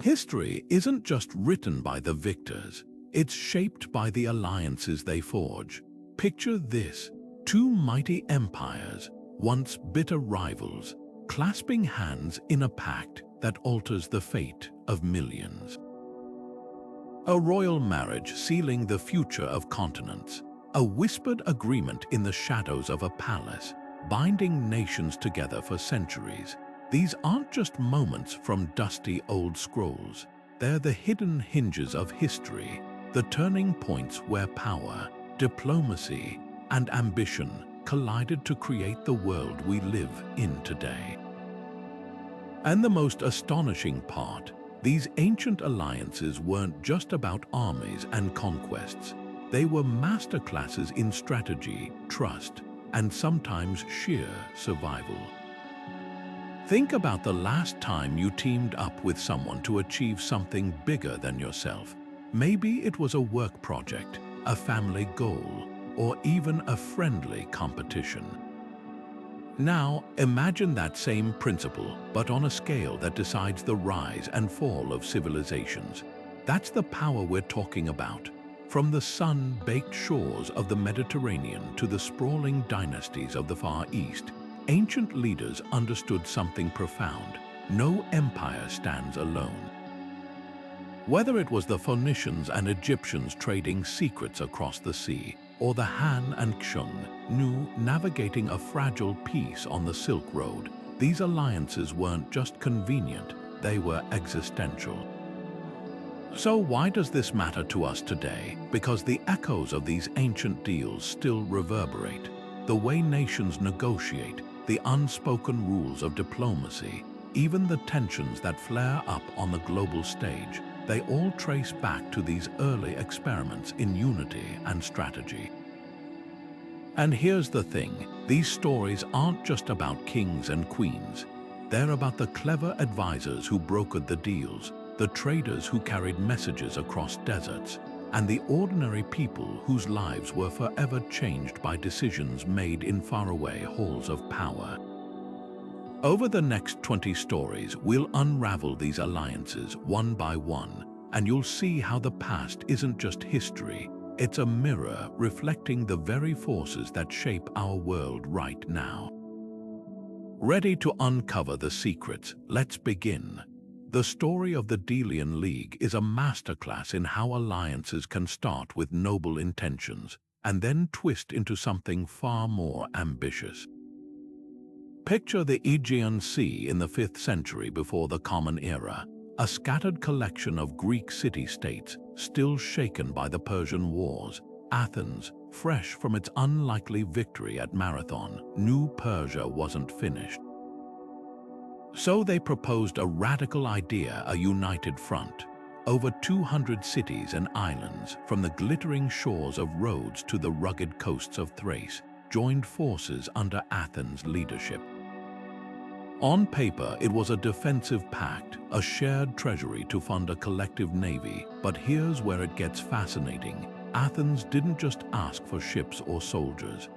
History isn't just written by the victors, it's shaped by the alliances they forge. Picture this: two mighty empires, once bitter rivals, clasping hands in a pact that alters the fate of millions. A royal marriage sealing the future of continents, a whispered agreement in the shadows of a palace, binding nations together for centuries. These aren't just moments from dusty old scrolls. They're the hidden hinges of history, the turning points where power, diplomacy, and ambition collided to create the world we live in today. And the most astonishing part, these ancient alliances weren't just about armies and conquests. They were masterclasses in strategy, trust, and sometimes sheer survival. Think about the last time you teamed up with someone to achieve something bigger than yourself. Maybe it was a work project, a family goal, or even a friendly competition. Now, imagine that same principle, but on a scale that decides the rise and fall of civilizations. That's the power we're talking about. From the sun-baked shores of the Mediterranean to the sprawling dynasties of the Far East, ancient leaders understood something profound: no empire stands alone. Whether it was the Phoenicians and Egyptians trading secrets across the sea, or the Han and Chung-New navigating a fragile peace on the Silk Road, these alliances weren't just convenient, they were existential. So why does this matter to us today? Because the echoes of these ancient deals still reverberate. The way nations negotiate, the unspoken rules of diplomacy, even the tensions that flare up on the global stage, they all trace back to these early experiments in unity and strategy. And here's the thing, these stories aren't just about kings and queens. They're about the clever advisors who brokered the deals, the traders who carried messages across deserts, and the ordinary people whose lives were forever changed by decisions made in faraway halls of power. Over the next 20 stories, we'll unravel these alliances one by one, and you'll see how the past isn't just history, it's a mirror reflecting the very forces that shape our world right now. Ready to uncover the secrets? Let's begin. The story of the Delian League is a masterclass in how alliances can start with noble intentions and then twist into something far more ambitious. Picture the Aegean Sea in the 5th century before the Common Era, a scattered collection of Greek city-states still shaken by the Persian Wars. Athens, fresh from its unlikely victory at Marathon, knew Persia wasn't finished. So they proposed a radical idea: a united front. Over 200 cities and islands, from the glittering shores of Rhodes to the rugged coasts of Thrace, joined forces under Athens' leadership. On paper, it was a defensive pact, a shared treasury to fund a collective navy. But here's where it gets fascinating. Athens didn't just ask for ships or soldiers.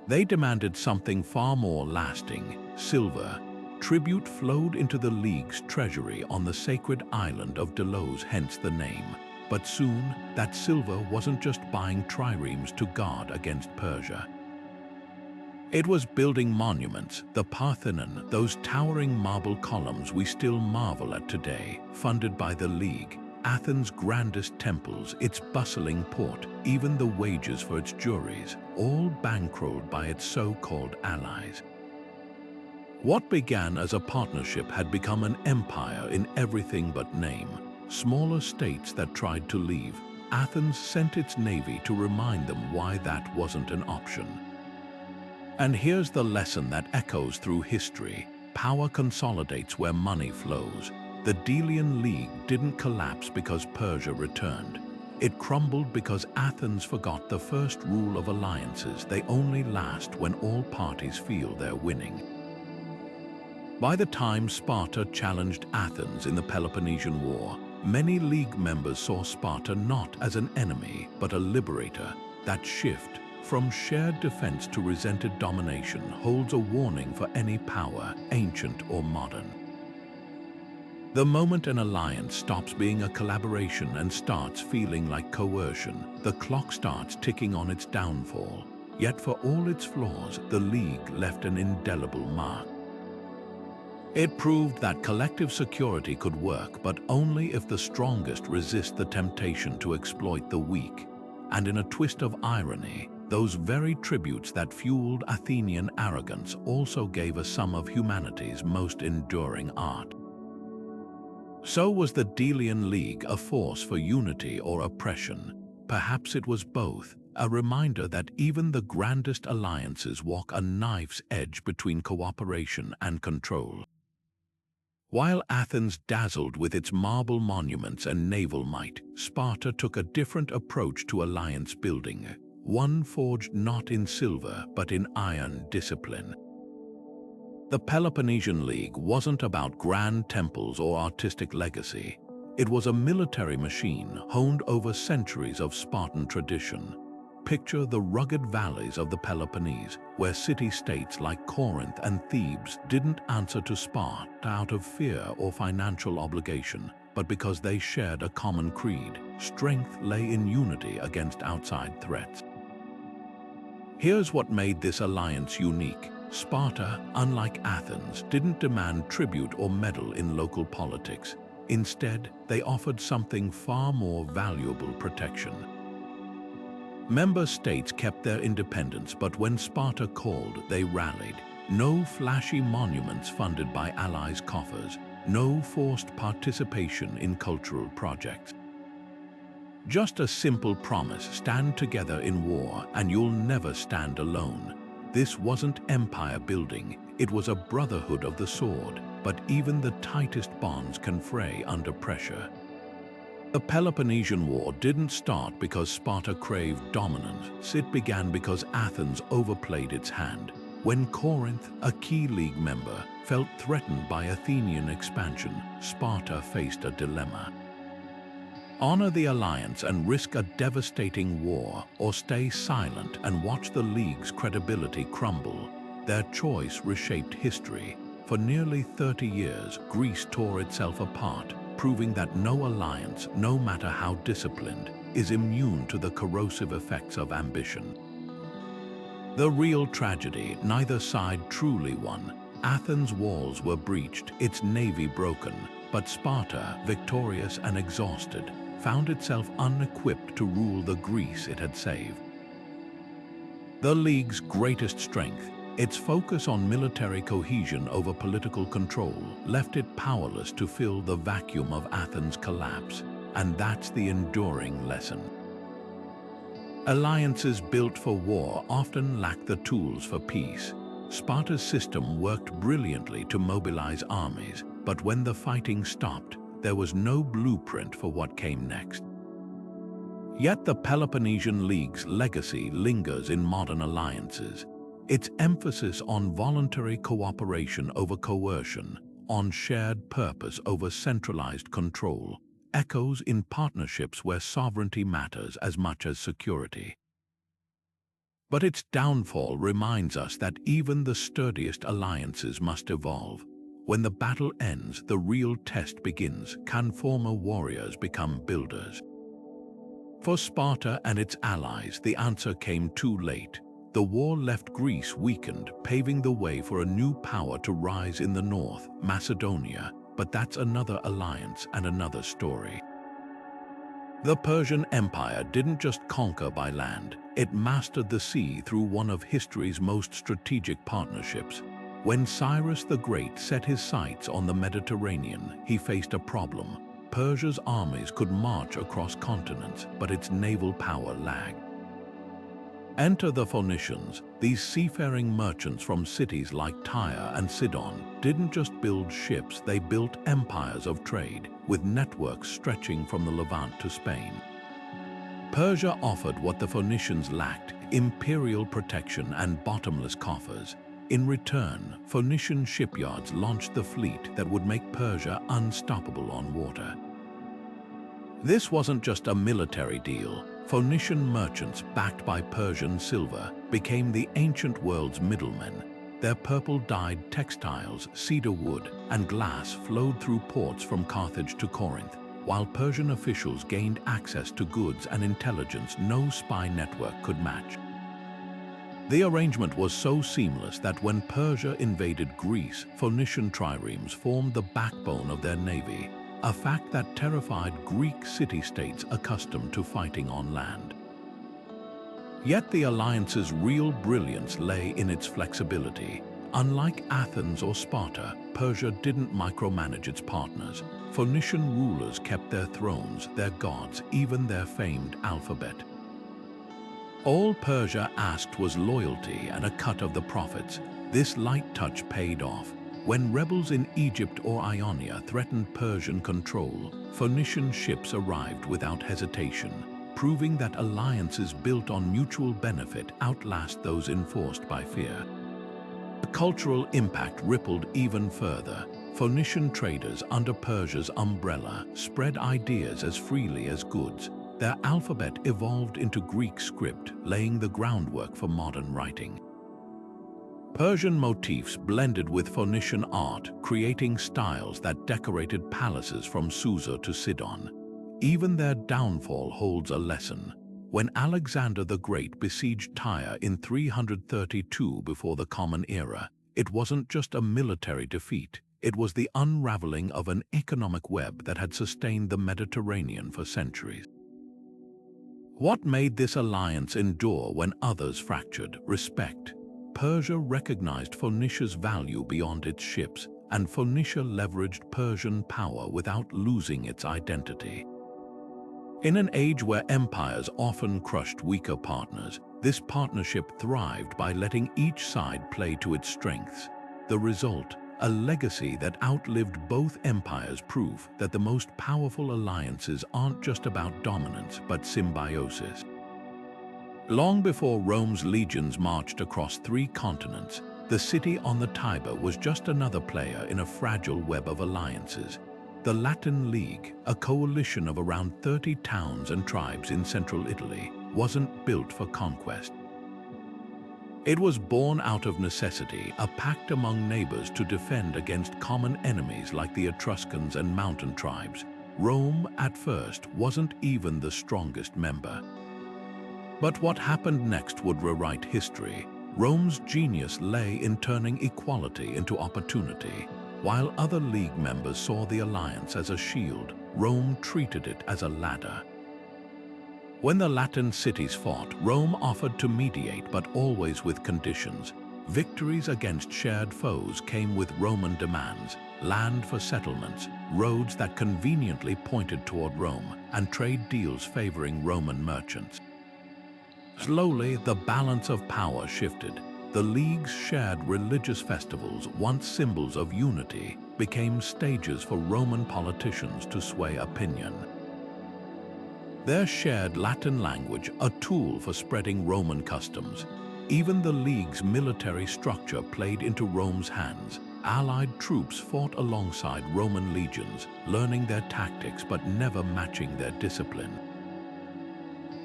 They demanded something far more lasting: silver. Tribute flowed into the League's treasury on the sacred island of Delos, hence the name. But soon, that silver wasn't just buying triremes to guard against Persia. It was building monuments, the Parthenon, those towering marble columns we still marvel at today, funded by the League. Athens' grandest temples, its bustling port, even the wages for its juries, all bankrolled by its so-called allies. What began as a partnership had become an empire in everything but name. Smaller states that tried to leave, Athens sent its navy to remind them why that wasn't an option. And here's the lesson that echoes through history: power consolidates where money flows. The Delian League didn't collapse because Persia returned. It crumbled because Athens forgot the first rule of alliances: they only last when all parties feel they're winning. By the time Sparta challenged Athens in the Peloponnesian War, many League members saw Sparta not as an enemy, but a liberator. That shift, from shared defense to resented domination, holds a warning for any power, ancient or modern. The moment an alliance stops being a collaboration and starts feeling like coercion, the clock starts ticking on its downfall. Yet for all its flaws, the League left an indelible mark. It proved that collective security could work, but only if the strongest resist the temptation to exploit the weak. And in a twist of irony, those very tributes that fueled Athenian arrogance also gave us some of humanity's most enduring art. So was the Delian League a force for unity or oppression? Perhaps it was both, a reminder that even the grandest alliances walk a knife's edge between cooperation and control. While Athens dazzled with its marble monuments and naval might, Sparta took a different approach to alliance building, one forged not in silver but in iron discipline. The Peloponnesian League wasn't about grand temples or artistic legacy. It was a military machine honed over centuries of Spartan tradition. Picture the rugged valleys of the Peloponnese, where city-states like Corinth and Thebes didn't answer to Sparta out of fear or financial obligation, but because they shared a common creed. Strength lay in unity against outside threats. Here's what made this alliance unique. Sparta, unlike Athens, didn't demand tribute or meddle in local politics. Instead, they offered something far more valuable: protection. Member states kept their independence, but when Sparta called, they rallied. No flashy monuments funded by allies' coffers, no forced participation in cultural projects. Just a simple promise: stand together in war and you'll never stand alone. This wasn't empire building, it was a brotherhood of the sword, but even the tightest bonds can fray under pressure. The Peloponnesian War didn't start because Sparta craved dominance. It began because Athens overplayed its hand. When Corinth, a key league member, felt threatened by Athenian expansion, Sparta faced a dilemma. Honor the alliance and risk a devastating war, or stay silent and watch the League's credibility crumble. Their choice reshaped history. For nearly 30 years, Greece tore itself apart, proving that no alliance, no matter how disciplined, is immune to the corrosive effects of ambition. The real tragedy: neither side truly won. Athens' walls were breached, its navy broken, but Sparta, victorious and exhausted, found itself unequipped to rule the Greece it had saved. The League's greatest strength, its focus on military cohesion over political control, left it powerless to fill the vacuum of Athens' collapse, and that's the enduring lesson. Alliances built for war often lack the tools for peace. Sparta's system worked brilliantly to mobilize armies, but when the fighting stopped, there was no blueprint for what came next. Yet the Peloponnesian League's legacy lingers in modern alliances. Its emphasis on voluntary cooperation over coercion, on shared purpose over centralized control, echoes in partnerships where sovereignty matters as much as security. But its downfall reminds us that even the sturdiest alliances must evolve. When the battle ends, the real test begins. Can former warriors become builders? For Sparta and its allies, the answer came too late. The war left Greece weakened, paving the way for a new power to rise in the north, Macedonia. But that's another alliance and another story. The Persian Empire didn't just conquer by land, it mastered the sea through one of history's most strategic partnerships. When Cyrus the Great set his sights on the Mediterranean, he faced a problem. Persia's armies could march across continents, but its naval power lagged. Enter the Phoenicians. These seafaring merchants from cities like Tyre and Sidon didn't just build ships, they built empires of trade, with networks stretching from the Levant to Spain. Persia offered what the Phoenicians lacked: imperial protection and bottomless coffers. In return, Phoenician shipyards launched the fleet that would make Persia unstoppable on water. This wasn't just a military deal. Phoenician merchants, backed by Persian silver, became the ancient world's middlemen. Their purple-dyed textiles, cedar wood, and glass flowed through ports from Carthage to Corinth, while Persian officials gained access to goods and intelligence no spy network could match. The arrangement was so seamless that when Persia invaded Greece, Phoenician triremes formed the backbone of their navy, a fact that terrified Greek city-states accustomed to fighting on land. Yet the alliance's real brilliance lay in its flexibility. Unlike Athens or Sparta, Persia didn't micromanage its partners. Phoenician rulers kept their thrones, their gods, even their famed alphabet. All Persia asked was loyalty and a cut of the profits. This light touch paid off. When rebels in Egypt or Ionia threatened Persian control, Phoenician ships arrived without hesitation, proving that alliances built on mutual benefit outlast those enforced by fear. The cultural impact rippled even further. Phoenician traders under Persia's umbrella spread ideas as freely as goods. Their alphabet evolved into Greek script, laying the groundwork for modern writing. Persian motifs blended with Phoenician art, creating styles that decorated palaces from Susa to Sidon. Even their downfall holds a lesson. When Alexander the Great besieged Tyre in 332 before the Common Era, it wasn't just a military defeat. It was the unraveling of an economic web that had sustained the Mediterranean for centuries. What made this alliance endure when others fractured? Respect. Persia recognized Phoenicia's value beyond its ships, and Phoenicia leveraged Persian power without losing its identity. In an age where empires often crushed weaker partners, this partnership thrived by letting each side play to its strengths. The result, a legacy that outlived both empires, proof that the most powerful alliances aren't just about dominance but symbiosis. Long before Rome's legions marched across 3 continents, the city on the Tiber was just another player in a fragile web of alliances. The Latin League, a coalition of around 30 towns and tribes in central Italy, wasn't built for conquest. It was born out of necessity, a pact among neighbors to defend against common enemies like the Etruscans and mountain tribes. Rome, at first, wasn't even the strongest member. But what happened next would rewrite history. Rome's genius lay in turning equality into opportunity. While other league members saw the alliance as a shield, Rome treated it as a ladder. When the Latin cities fought, Rome offered to mediate, but always with conditions. Victories against shared foes came with Roman demands: land for settlements, roads that conveniently pointed toward Rome, and trade deals favoring Roman merchants. Slowly, the balance of power shifted. The leagues shared religious festivals, once symbols of unity, became stages for Roman politicians to sway opinion. Their shared Latin language, a tool for spreading Roman customs. Even the league's military structure played into Rome's hands. Allied troops fought alongside Roman legions, learning their tactics but never matching their discipline.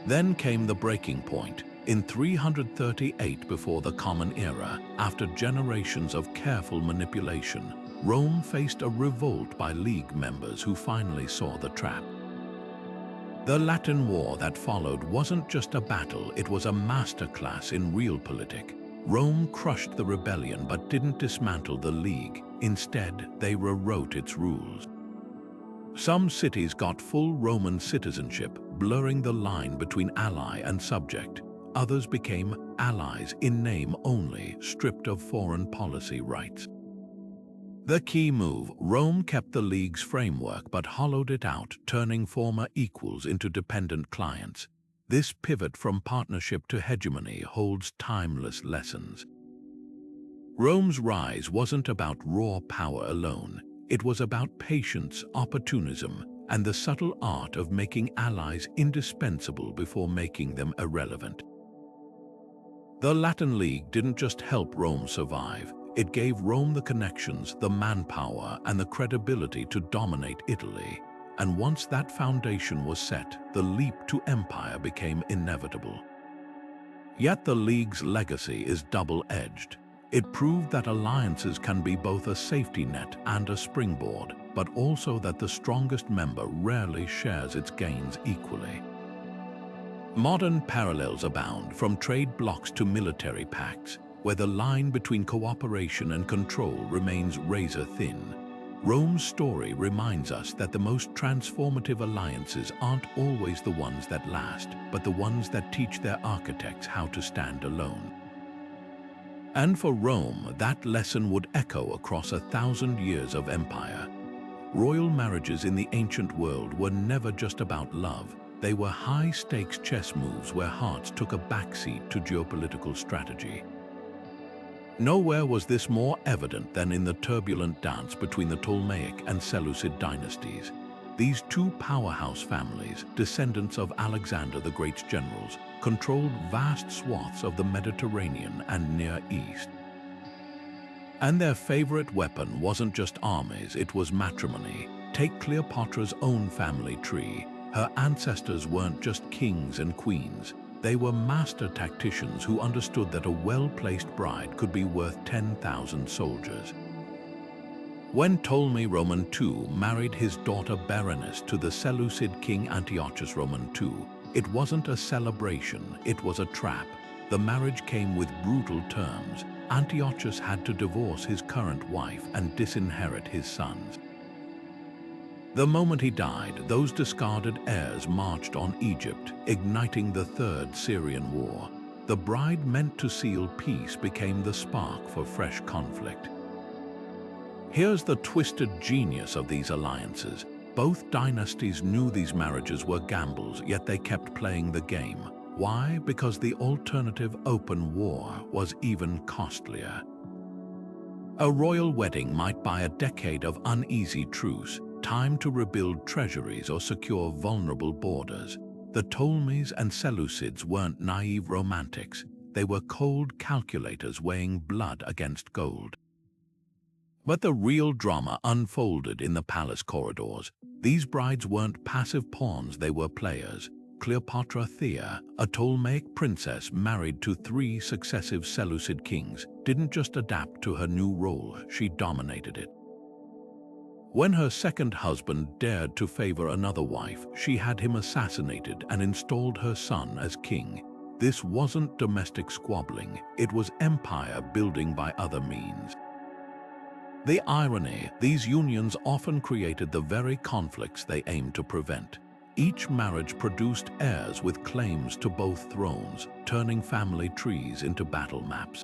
Then came the breaking point. In 338 before the Common Era, after generations of careful manipulation, Rome faced a revolt by league members who finally saw the trap. The Latin War that followed wasn't just a battle, it was a masterclass in realpolitik. Rome crushed the rebellion but didn't dismantle the league. Instead, they rewrote its rules. Some cities got full Roman citizenship, blurring the line between ally and subject. Others became allies in name only, stripped of foreign policy rights. The key move: Rome kept the league's framework but hollowed it out, turning former equals into dependent clients. This pivot from partnership to hegemony holds timeless lessons. Rome's rise wasn't about raw power alone. It was about patience, opportunism, and the subtle art of making allies indispensable before making them irrelevant. The Latin League didn't just help Rome survive, it gave Rome the connections, the manpower, and the credibility to dominate Italy. And once that foundation was set, the leap to empire became inevitable. Yet the League's legacy is double-edged. It proved that alliances can be both a safety net and a springboard, but also that the strongest member rarely shares its gains equally. Modern parallels abound, from trade blocs to military pacts, where the line between cooperation and control remains razor-thin. Rome's story reminds us that the most transformative alliances aren't always the ones that last, but the ones that teach their architects how to stand alone. And for Rome, that lesson would echo across 1,000 years of empire. Royal marriages in the ancient world were never just about love. They were high-stakes chess moves where hearts took a backseat to geopolitical strategy. Nowhere was this more evident than in the turbulent dance between the Ptolemaic and Seleucid dynasties. These two powerhouse families, descendants of Alexander the Great's generals, controlled vast swaths of the Mediterranean and Near East. And their favorite weapon wasn't just armies, it was matrimony. Take Cleopatra's own family tree. Her ancestors weren't just kings and queens. They were master tacticians who understood that a well-placed bride could be worth 10,000 soldiers. When Ptolemy Roman II married his daughter Berenice to the Seleucid king Antiochus Roman II, it wasn't a celebration, it was a trap. The marriage came with brutal terms. Antiochus had to divorce his current wife and disinherit his sons. The moment he died, those discarded heirs marched on Egypt, igniting the Third Syrian War. The bride meant to seal peace became the spark for fresh conflict. Here's the twisted genius of these alliances. Both dynasties knew these marriages were gambles, yet they kept playing the game. Why? Because the alternative, open war, was even costlier. A royal wedding might buy a decade of uneasy truce, time to rebuild treasuries or secure vulnerable borders. The Ptolemies and Seleucids weren't naive romantics. They were cold calculators weighing blood against gold. But the real drama unfolded in the palace corridors. These brides weren't passive pawns, they were players. Cleopatra Thea, a Ptolemaic princess married to 3 successive Seleucid kings, didn't just adapt to her new role, she dominated it. When her second husband dared to favor another wife, she had him assassinated and installed her son as king. This wasn't domestic squabbling, it was empire building by other means. The irony, these unions often created the very conflicts they aimed to prevent. Each marriage produced heirs with claims to both thrones, turning family trees into battle maps.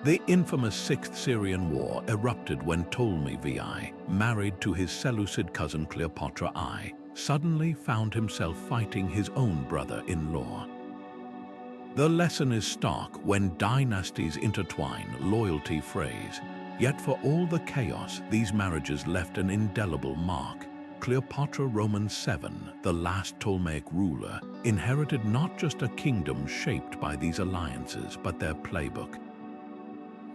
The infamous Sixth Syrian War erupted when Ptolemy VI, married to his Seleucid cousin Cleopatra I, suddenly found himself fighting his own brother-in-law. The lesson is stark: when dynasties intertwine, loyalty frays. Yet for all the chaos, these marriages left an indelible mark. Cleopatra Roman VII, the last Ptolemaic ruler, inherited not just a kingdom shaped by these alliances, but their playbook.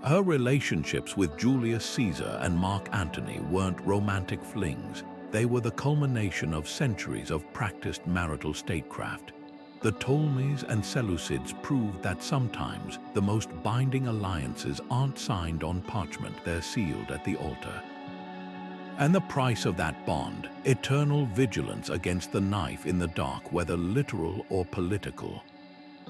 Her relationships with Julius Caesar and Mark Antony weren't romantic flings. They were the culmination of centuries of practiced marital statecraft. The Ptolemies and Seleucids proved that sometimes the most binding alliances aren't signed on parchment, they're sealed at the altar. And the price of that bond, eternal vigilance against the knife in the dark, whether literal or political.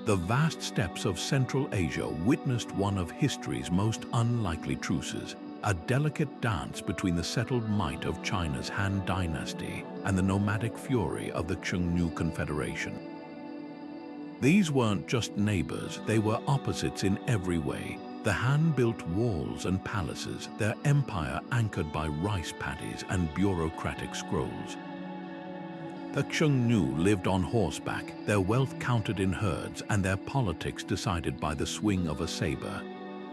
The vast steppes of Central Asia witnessed one of history's most unlikely truces, a delicate dance between the settled might of China's Han Dynasty and the nomadic fury of the Chung-New Confederation. These weren't just neighbors, they were opposites in every way. The Han built walls and palaces, their empire anchored by rice paddies and bureaucratic scrolls. The Chung-New lived on horseback, their wealth counted in herds and their politics decided by the swing of a saber.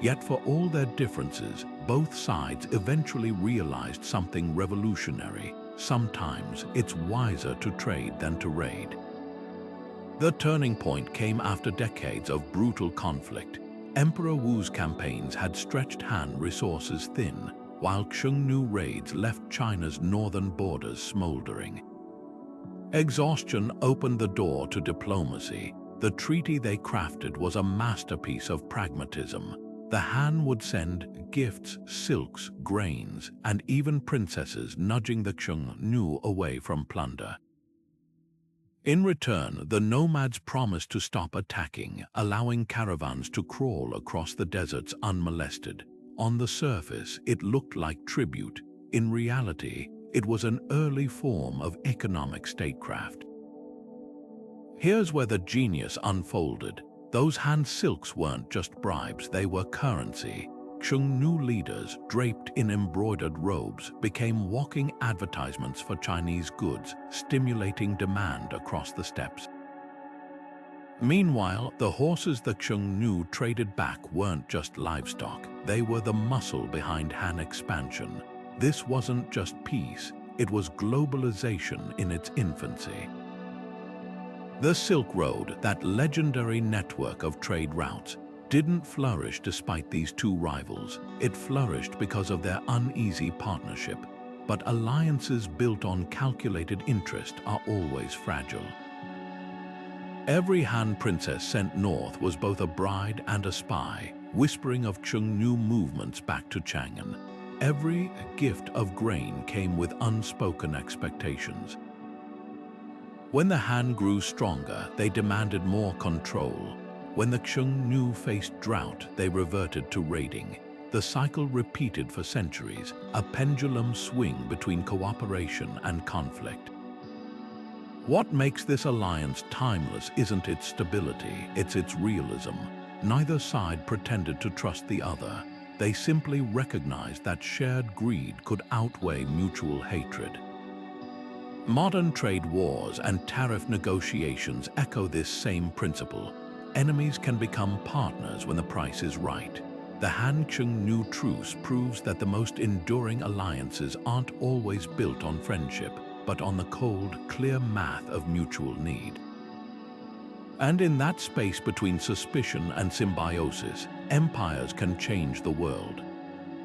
Yet for all their differences, both sides eventually realized something revolutionary. Sometimes it's wiser to trade than to raid. The turning point came after decades of brutal conflict. Emperor Wu's campaigns had stretched Han resources thin, while Chung-New raids left China's northern borders smoldering. Exhaustion opened the door to diplomacy. The treaty they crafted was a masterpiece of pragmatism. The Han would send gifts, silks, grains, and even princesses, nudging the Chung-New away from plunder. In return, the nomads promised to stop attacking, allowing caravans to crawl across the deserts unmolested. On the surface, it looked like tribute. In reality, it was an early form of economic statecraft. Here's where the genius unfolded. Those Han silks weren't just bribes, they were currency. Chung-New leaders, draped in embroidered robes, became walking advertisements for Chinese goods, stimulating demand across the steppes. Meanwhile, the horses the Chung-New traded back weren't just livestock, they were the muscle behind Han expansion. This wasn't just peace, it was globalization in its infancy. The Silk Road, that legendary network of trade routes, didn't flourish despite these two rivals. It flourished because of their uneasy partnership. But alliances built on calculated interest are always fragile. Every Han princess sent north was both a bride and a spy, whispering of Chung-New movements back to Chang'an. Every gift of grain came with unspoken expectations. When the Han grew stronger, they demanded more control. When the Chung-New faced drought, they reverted to raiding. The cycle repeated for centuries, a pendulum swing between cooperation and conflict. What makes this alliance timeless isn't its stability, it's its realism. Neither side pretended to trust the other. They simply recognized that shared greed could outweigh mutual hatred. Modern trade wars and tariff negotiations echo this same principle. Enemies can become partners when the price is right. The Han-Chung-New truce proves that the most enduring alliances aren't always built on friendship, but on the cold, clear math of mutual need. And in that space between suspicion and symbiosis, empires can change the world.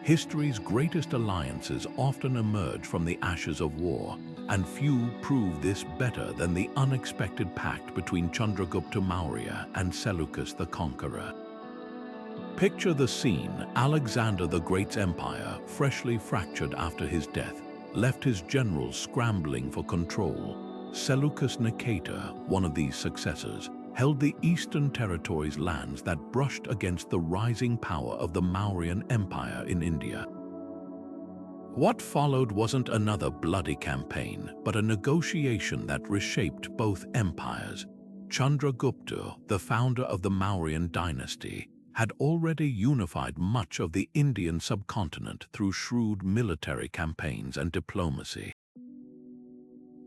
History's greatest alliances often emerge from the ashes of war, and few prove this better than the unexpected pact between Chandragupta Maurya and Seleucus the Conqueror. Picture the scene. Alexander the Great's empire, freshly fractured after his death, left his generals scrambling for control. Seleucus Nicator, one of these successors, held the eastern territories, lands that brushed against the rising power of the Mauryan Empire in India. What followed wasn't another bloody campaign, but a negotiation that reshaped both empires. Chandragupta, the founder of the Mauryan dynasty, had already unified much of the Indian subcontinent through shrewd military campaigns and diplomacy.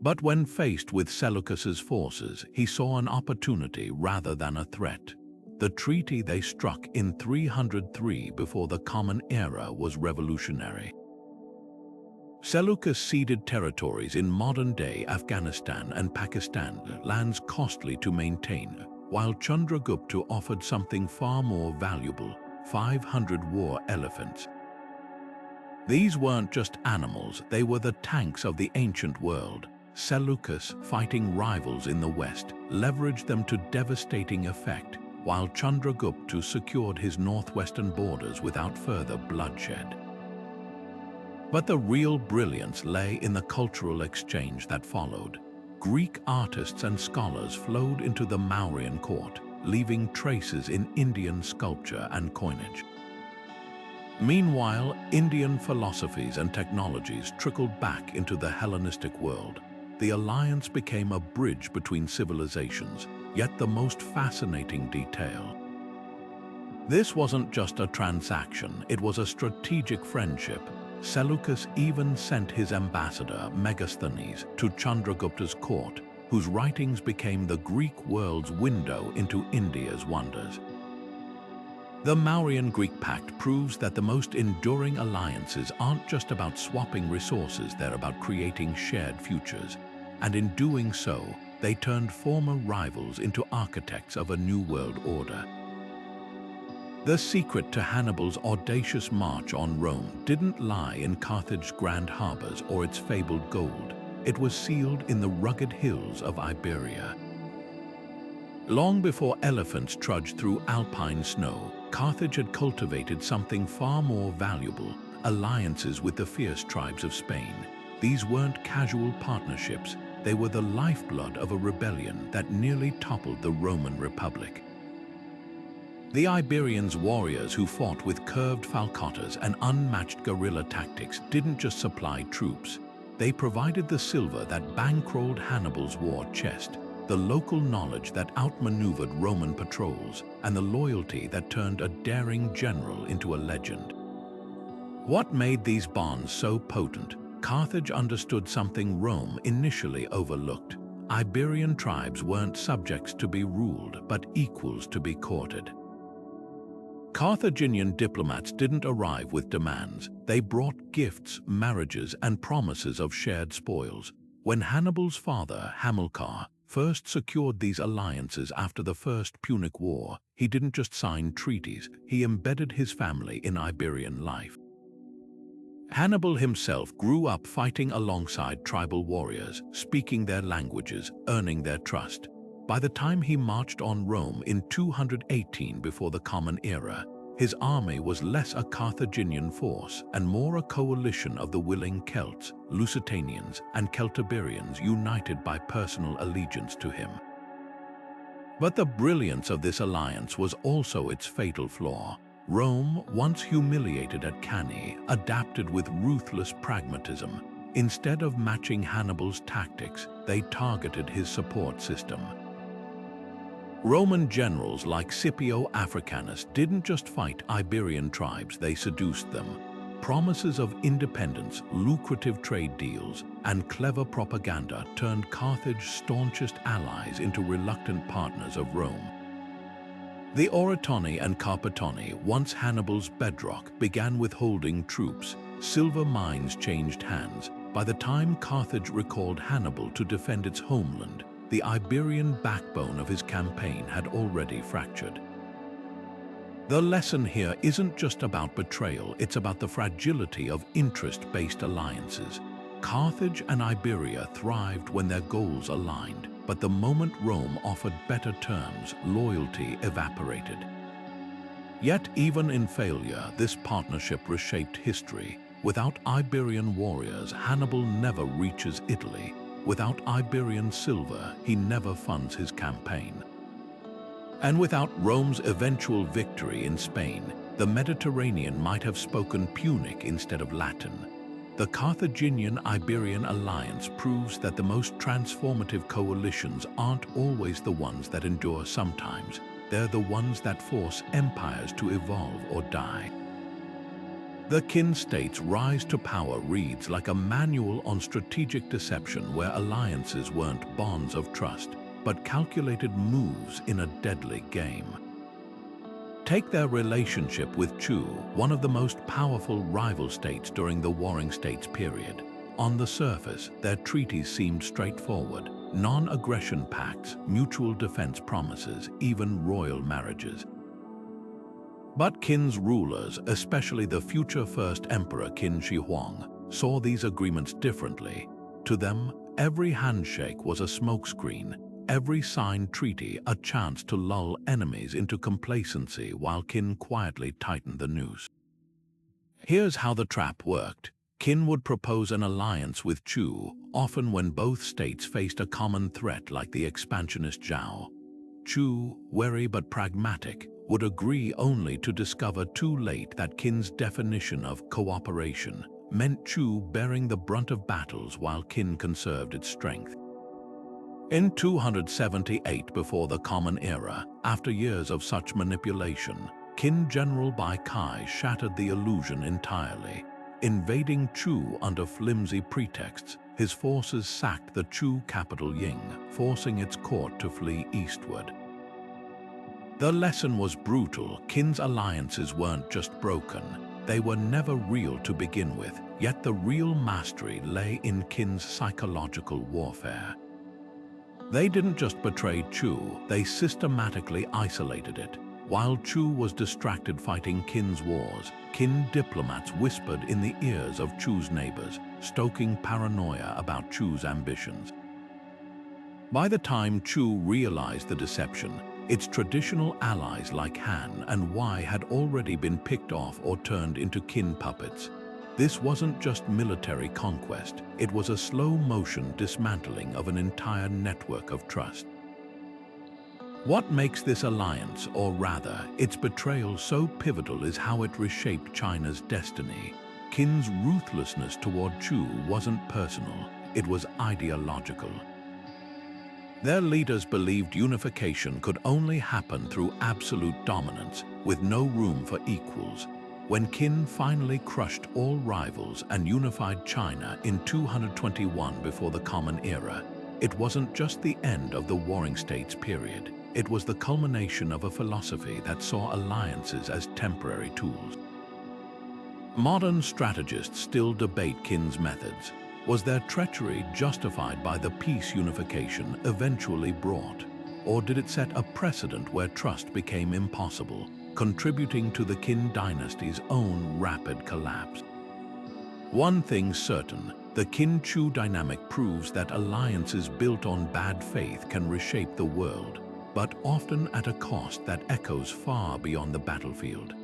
But when faced with Seleucus's forces, he saw an opportunity rather than a threat. The treaty they struck in 303 before the Common Era was revolutionary. Seleucus ceded territories in modern-day Afghanistan and Pakistan, lands costly to maintain, while Chandragupta offered something far more valuable, 500 war elephants. These weren't just animals, they were the tanks of the ancient world. Seleucus, fighting rivals in the west, leveraged them to devastating effect, while Chandragupta secured his northwestern borders without further bloodshed. But the real brilliance lay in the cultural exchange that followed. Greek artists and scholars flowed into the Mauryan court, leaving traces in Indian sculpture and coinage. Meanwhile, Indian philosophies and technologies trickled back into the Hellenistic world. The alliance became a bridge between civilizations, yet the most fascinating detail. This wasn't just a transaction, it was a strategic friendship. Seleucus even sent his ambassador, Megasthenes, to Chandragupta's court, whose writings became the Greek world's window into India's wonders. The Mauryan-Greek pact proves that the most enduring alliances aren't just about swapping resources, they're about creating shared futures. And in doing so, they turned former rivals into architects of a new world order. The secret to Hannibal's audacious march on Rome didn't lie in Carthage's grand harbors or its fabled gold. It was sealed in the rugged hills of Iberia. Long before elephants trudged through alpine snow, Carthage had cultivated something far more valuable: alliances with the fierce tribes of Spain. These weren't casual partnerships, they were the lifeblood of a rebellion that nearly toppled the Roman Republic. The Iberians' warriors who fought with curved falcotas and unmatched guerrilla tactics didn't just supply troops. They provided the silver that bankrolled Hannibal's war chest, the local knowledge that outmaneuvered Roman patrols, and the loyalty that turned a daring general into a legend. What made these bonds so potent? Carthage understood something Rome initially overlooked. Iberian tribes weren't subjects to be ruled, but equals to be courted. Carthaginian diplomats didn't arrive with demands. They brought gifts, marriages, and promises of shared spoils. When Hannibal's father, Hamilcar, first secured these alliances after the First Punic War, he didn't just sign treaties, he embedded his family in Iberian life. Hannibal himself grew up fighting alongside tribal warriors, speaking their languages, earning their trust. By the time he marched on Rome in 218 before the Common Era, his army was less a Carthaginian force and more a coalition of the willing Celts, Lusitanians, and Celtiberians united by personal allegiance to him. But the brilliance of this alliance was also its fatal flaw. Rome, once humiliated at Cannae, adapted with ruthless pragmatism. Instead of matching Hannibal's tactics, they targeted his support system. Roman generals like Scipio Africanus didn't just fight Iberian tribes, they seduced them. Promises of independence, lucrative trade deals, and clever propaganda turned Carthage's staunchest allies into reluctant partners of Rome. The Oritoni and Carpetoni, once Hannibal's bedrock, began withholding troops. Silver mines changed hands. By the time Carthage recalled Hannibal to defend its homeland, the Iberian backbone of his campaign had already fractured. The lesson here isn't just about betrayal, it's about the fragility of interest-based alliances. Carthage and Iberia thrived when their goals aligned, but the moment Rome offered better terms, loyalty evaporated. Yet even in failure, this partnership reshaped history. Without Iberian warriors, Hannibal never reaches Italy. Without Iberian silver, he never funds his campaign. And without Rome's eventual victory in Spain, the Mediterranean might have spoken Punic instead of Latin. The Carthaginian-Iberian alliance proves that the most transformative coalitions aren't always the ones that endure sometimes. They're the ones that force empires to evolve or die. The Qin state's rise to power reads like a manual on strategic deception where alliances weren't bonds of trust, but calculated moves in a deadly game. Take their relationship with Chu, one of the most powerful rival states during the Warring States period. On the surface, their treaties seemed straightforward: non-aggression pacts, mutual defense promises, even royal marriages. But Qin's rulers, especially the future First Emperor Qin Shi Huang, saw these agreements differently. To them, every handshake was a smokescreen, every signed treaty a chance to lull enemies into complacency while Qin quietly tightened the noose. Here's how the trap worked. Qin would propose an alliance with Chu, often when both states faced a common threat like the expansionist Zhao. Chu, wary but pragmatic, would agree only to discover too late that Qin's definition of cooperation meant Chu bearing the brunt of battles while Qin conserved its strength. In 278 before the Common Era, after years of such manipulation, Qin General Bai Kai shattered the illusion entirely. Invading Chu under flimsy pretexts, his forces sacked the Chu capital Ying, forcing its court to flee eastward. The lesson was brutal. Qin's alliances weren't just broken, they were never real to begin with, yet the real mastery lay in Qin's psychological warfare. They didn't just betray Chu, they systematically isolated it. While Chu was distracted fighting Qin's wars, Qin diplomats whispered in the ears of Chu's neighbors, stoking paranoia about Chu's ambitions. By the time Chu realized the deception, its traditional allies like Han and Wei had already been picked off or turned into Qin puppets. This wasn't just military conquest, it was a slow-motion dismantling of an entire network of trust. What makes this alliance, or rather, its betrayal so pivotal is how it reshaped China's destiny. Qin's ruthlessness toward Chu wasn't personal, it was ideological. Their leaders believed unification could only happen through absolute dominance, with no room for equals. When Qin finally crushed all rivals and unified China in 221 before the Common Era, it wasn't just the end of the Warring States period. It was the culmination of a philosophy that saw alliances as temporary tools. Modern strategists still debate Qin's methods. Was their treachery justified by the peace unification eventually brought? Or did it set a precedent where trust became impossible, contributing to the Qin dynasty's own rapid collapse? One thing's certain, the Qin-Chu dynamic proves that alliances built on bad faith can reshape the world, but often at a cost that echoes far beyond the battlefield.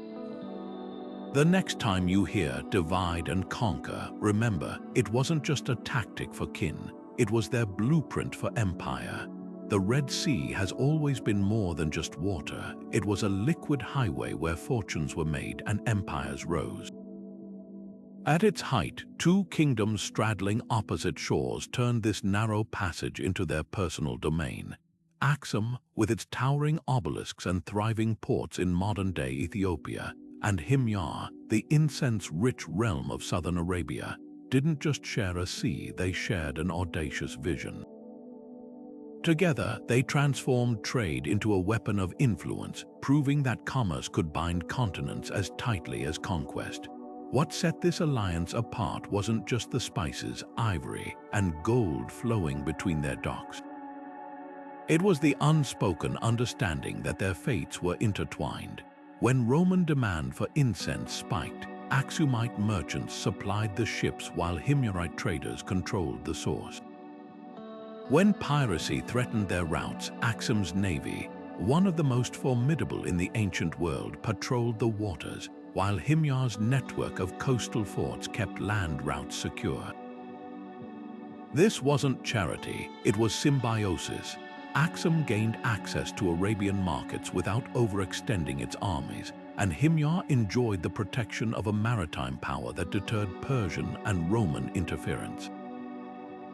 The next time you hear divide and conquer, remember, it wasn't just a tactic for Qin, it was their blueprint for empire. The Red Sea has always been more than just water, it was a liquid highway where fortunes were made and empires rose. At its height, two kingdoms straddling opposite shores turned this narrow passage into their personal domain. Aksum, with its towering obelisks and thriving ports in modern-day Ethiopia, and Himyar, the incense-rich realm of southern Arabia, didn't just share a sea, they shared an audacious vision. Together, they transformed trade into a weapon of influence, proving that commerce could bind continents as tightly as conquest. What set this alliance apart wasn't just the spices, ivory, and gold flowing between their docks. It was the unspoken understanding that their fates were intertwined. When Roman demand for incense spiked, Aksumite merchants supplied the ships while Himyarite traders controlled the source. When piracy threatened their routes, Aksum's navy, one of the most formidable in the ancient world, patrolled the waters, while Himyar's network of coastal forts kept land routes secure. This wasn't charity, it was symbiosis. Aksum gained access to Arabian markets without overextending its armies, and Himyar enjoyed the protection of a maritime power that deterred Persian and Roman interference.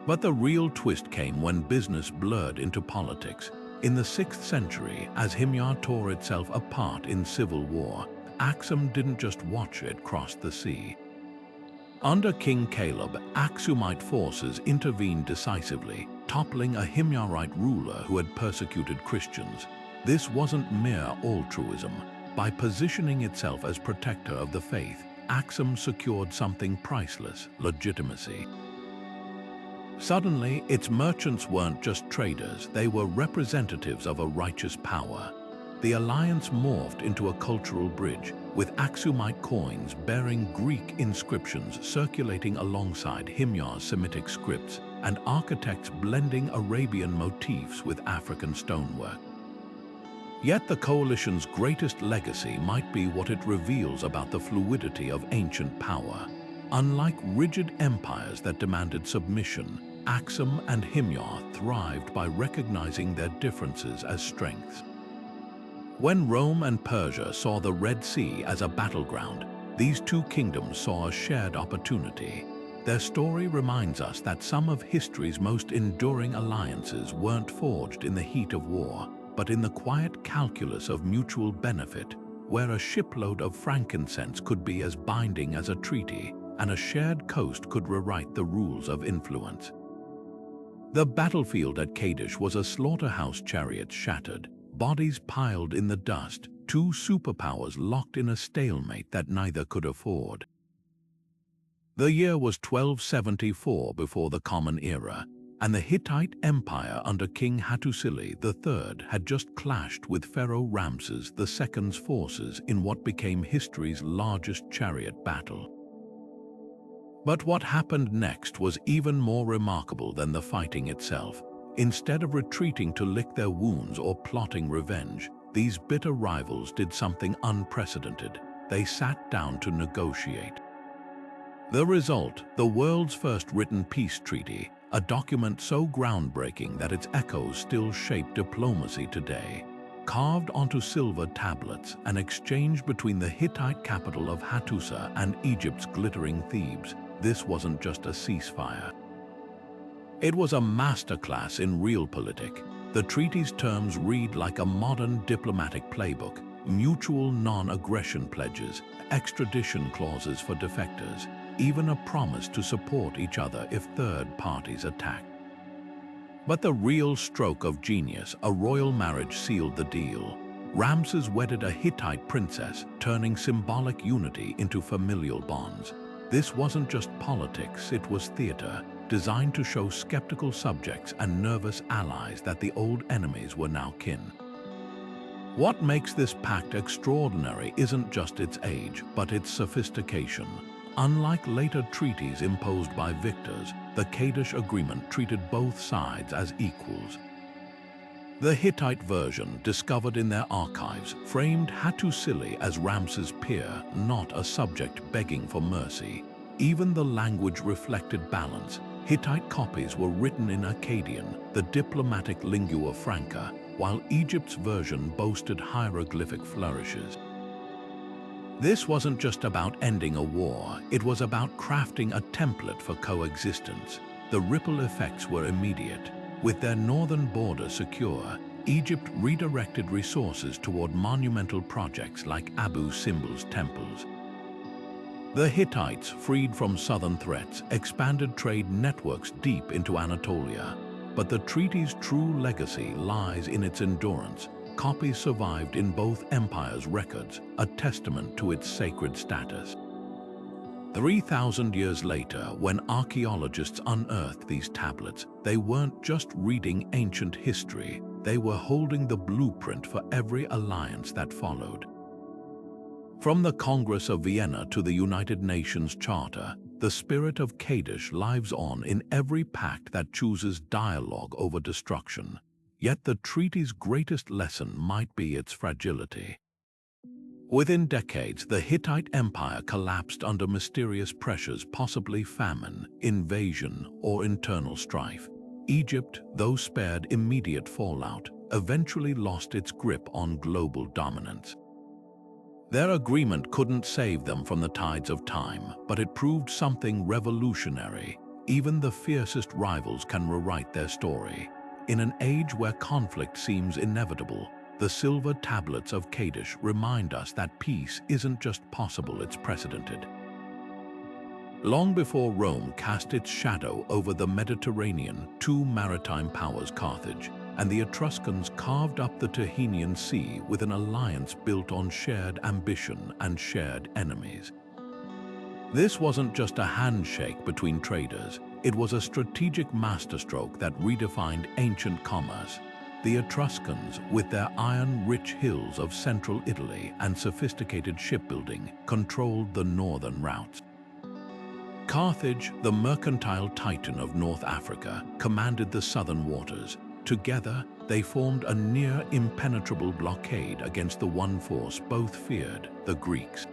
But the real twist came when business blurred into politics. In the 6th century, as Himyar tore itself apart in civil war, Aksum didn't just watch it cross the sea. Under King Caleb, Aksumite forces intervened decisively, toppling a Himyarite ruler who had persecuted Christians. This wasn't mere altruism. By positioning itself as protector of the faith, Aksum secured something priceless: legitimacy. Suddenly, its merchants weren't just traders, they were representatives of a righteous power. The alliance morphed into a cultural bridge, with Aksumite coins bearing Greek inscriptions circulating alongside Himyar's Semitic scripts, and architects blending Arabian motifs with African stonework. Yet the coalition's greatest legacy might be what it reveals about the fluidity of ancient power. Unlike rigid empires that demanded submission, Aksum and Himyar thrived by recognizing their differences as strengths. When Rome and Persia saw the Red Sea as a battleground, these two kingdoms saw a shared opportunity. Their story reminds us that some of history's most enduring alliances weren't forged in the heat of war, but in the quiet calculus of mutual benefit, where a shipload of frankincense could be as binding as a treaty, and a shared coast could rewrite the rules of influence. The battlefield at Kadesh was a slaughterhouse, chariots shattered, bodies piled in the dust, two superpowers locked in a stalemate that neither could afford. The year was 1274 before the Common Era, and the Hittite Empire under King Hattusili III had just clashed with Pharaoh Ramses II's forces in what became history's largest chariot battle. But what happened next was even more remarkable than the fighting itself. Instead of retreating to lick their wounds or plotting revenge, these bitter rivals did something unprecedented. They sat down to negotiate. The result, the world's first written peace treaty, a document so groundbreaking that its echoes still shape diplomacy today. Carved onto silver tablets, an exchange between the Hittite capital of Hattusa and Egypt's glittering Thebes, this wasn't just a ceasefire. It was a masterclass in realpolitik. The treaty's terms read like a modern diplomatic playbook: mutual non-aggression pledges, extradition clauses for defectors, even a promise to support each other if third parties attack. But the real stroke of genius, a royal marriage, sealed the deal. Ramses wedded a Hittite princess, turning symbolic unity into familial bonds. This wasn't just politics, it was theater, designed to show skeptical subjects and nervous allies that the old enemies were now kin. What makes this pact extraordinary isn't just its age, but its sophistication. Unlike later treaties imposed by victors, the Kadesh Agreement treated both sides as equals. The Hittite version, discovered in their archives, framed Hattusili as Ramses' peer, not a subject begging for mercy. Even the language reflected balance. Hittite copies were written in Akkadian, the diplomatic lingua franca, while Egypt's version boasted hieroglyphic flourishes. This wasn't just about ending a war, it was about crafting a template for coexistence. The ripple effects were immediate. With their northern border secure, Egypt redirected resources toward monumental projects like Abu Simbel's temples. The Hittites, freed from southern threats, expanded trade networks deep into Anatolia. But the treaty's true legacy lies in its endurance. Copies survived in both empires' records, a testament to its sacred status. 3,000 years later, when archaeologists unearthed these tablets, they weren't just reading ancient history, they were holding the blueprint for every alliance that followed. From the Congress of Vienna to the United Nations Charter, the spirit of Kadesh lives on in every pact that chooses dialogue over destruction. Yet the treaty's greatest lesson might be its fragility. Within decades, the Hittite Empire collapsed under mysterious pressures, possibly famine, invasion, or internal strife. Egypt, though spared immediate fallout, eventually lost its grip on global dominance. Their agreement couldn't save them from the tides of time, but it proved something revolutionary. Even the fiercest rivals can rewrite their story. In an age where conflict seems inevitable, the silver tablets of Kadesh remind us that peace isn't just possible, it's precedented. Long before Rome cast its shadow over the Mediterranean, two maritime powers, Carthage and the Etruscans, carved up the Tyrrhenian Sea with an alliance built on shared ambition and shared enemies. This wasn't just a handshake between traders, it was a strategic masterstroke that redefined ancient commerce. The Etruscans, with their iron-rich hills of central Italy and sophisticated shipbuilding, controlled the northern routes. Carthage, the mercantile titan of North Africa, commanded the southern waters. Together, they formed a near-impenetrable blockade against the one force both feared, the Greeks.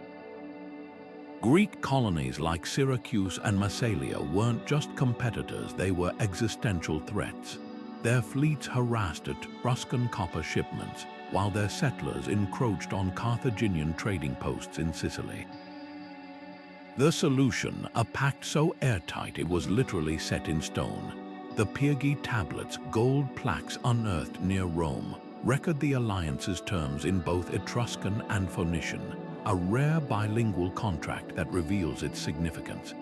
Greek colonies like Syracuse and Massalia weren't just competitors, they were existential threats. Their fleets harassed Etruscan copper shipments, while their settlers encroached on Carthaginian trading posts in Sicily. The solution, a pact so airtight it was literally set in stone. The Pyrgi tablets, gold plaques unearthed near Rome, record the alliance's terms in both Etruscan and Phoenician, a rare bilingual contract that reveals its significance.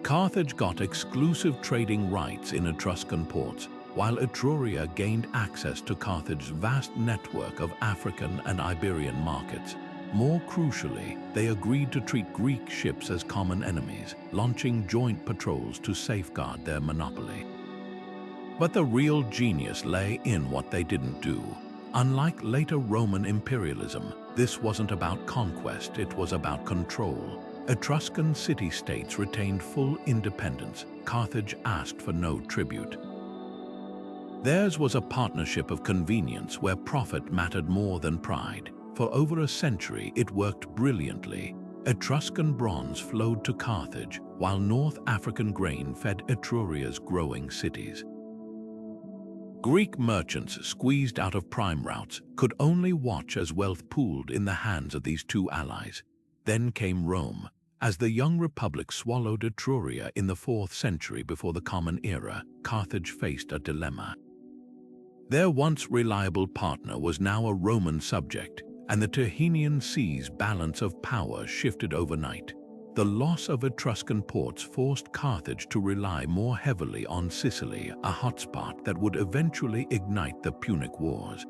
Carthage got exclusive trading rights in Etruscan ports, while Etruria gained access to Carthage's vast network of African and Iberian markets. More crucially, they agreed to treat Greek ships as common enemies, launching joint patrols to safeguard their monopoly. But the real genius lay in what they didn't do. Unlike later Roman imperialism, this wasn't about conquest, it was about control. Etruscan city-states retained full independence. Carthage asked for no tribute. Theirs was a partnership of convenience where profit mattered more than pride. For over a century, it worked brilliantly. Etruscan bronze flowed to Carthage, while North African grain fed Etruria's growing cities. Greek merchants squeezed out of prime routes could only watch as wealth pooled in the hands of these two allies. Then came Rome. As the young republic swallowed Etruria in the 4th century before the Common Era, Carthage faced a dilemma. Their once reliable partner was now a Roman subject, and the Tyrrhenian Sea's balance of power shifted overnight. The loss of Etruscan ports forced Carthage to rely more heavily on Sicily, a hotspot that would eventually ignite the Punic Wars.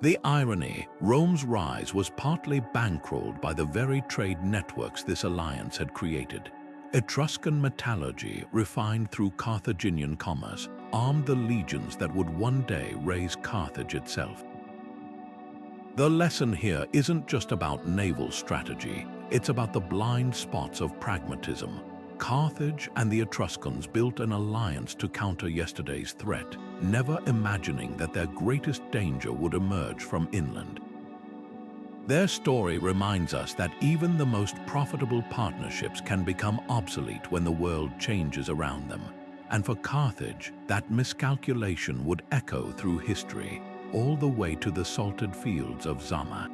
The irony, Rome's rise was partly bankrolled by the very trade networks this alliance had created. Etruscan metallurgy, refined through Carthaginian commerce, armed the legions that would one day raise Carthage itself. The lesson here isn't just about naval strategy, it's about the blind spots of pragmatism. Carthage and the Etruscans built an alliance to counter yesterday's threat, never imagining that their greatest danger would emerge from inland. Their story reminds us that even the most profitable partnerships can become obsolete when the world changes around them. And for Carthage, that miscalculation would echo through history, all the way to the salted fields of Zama.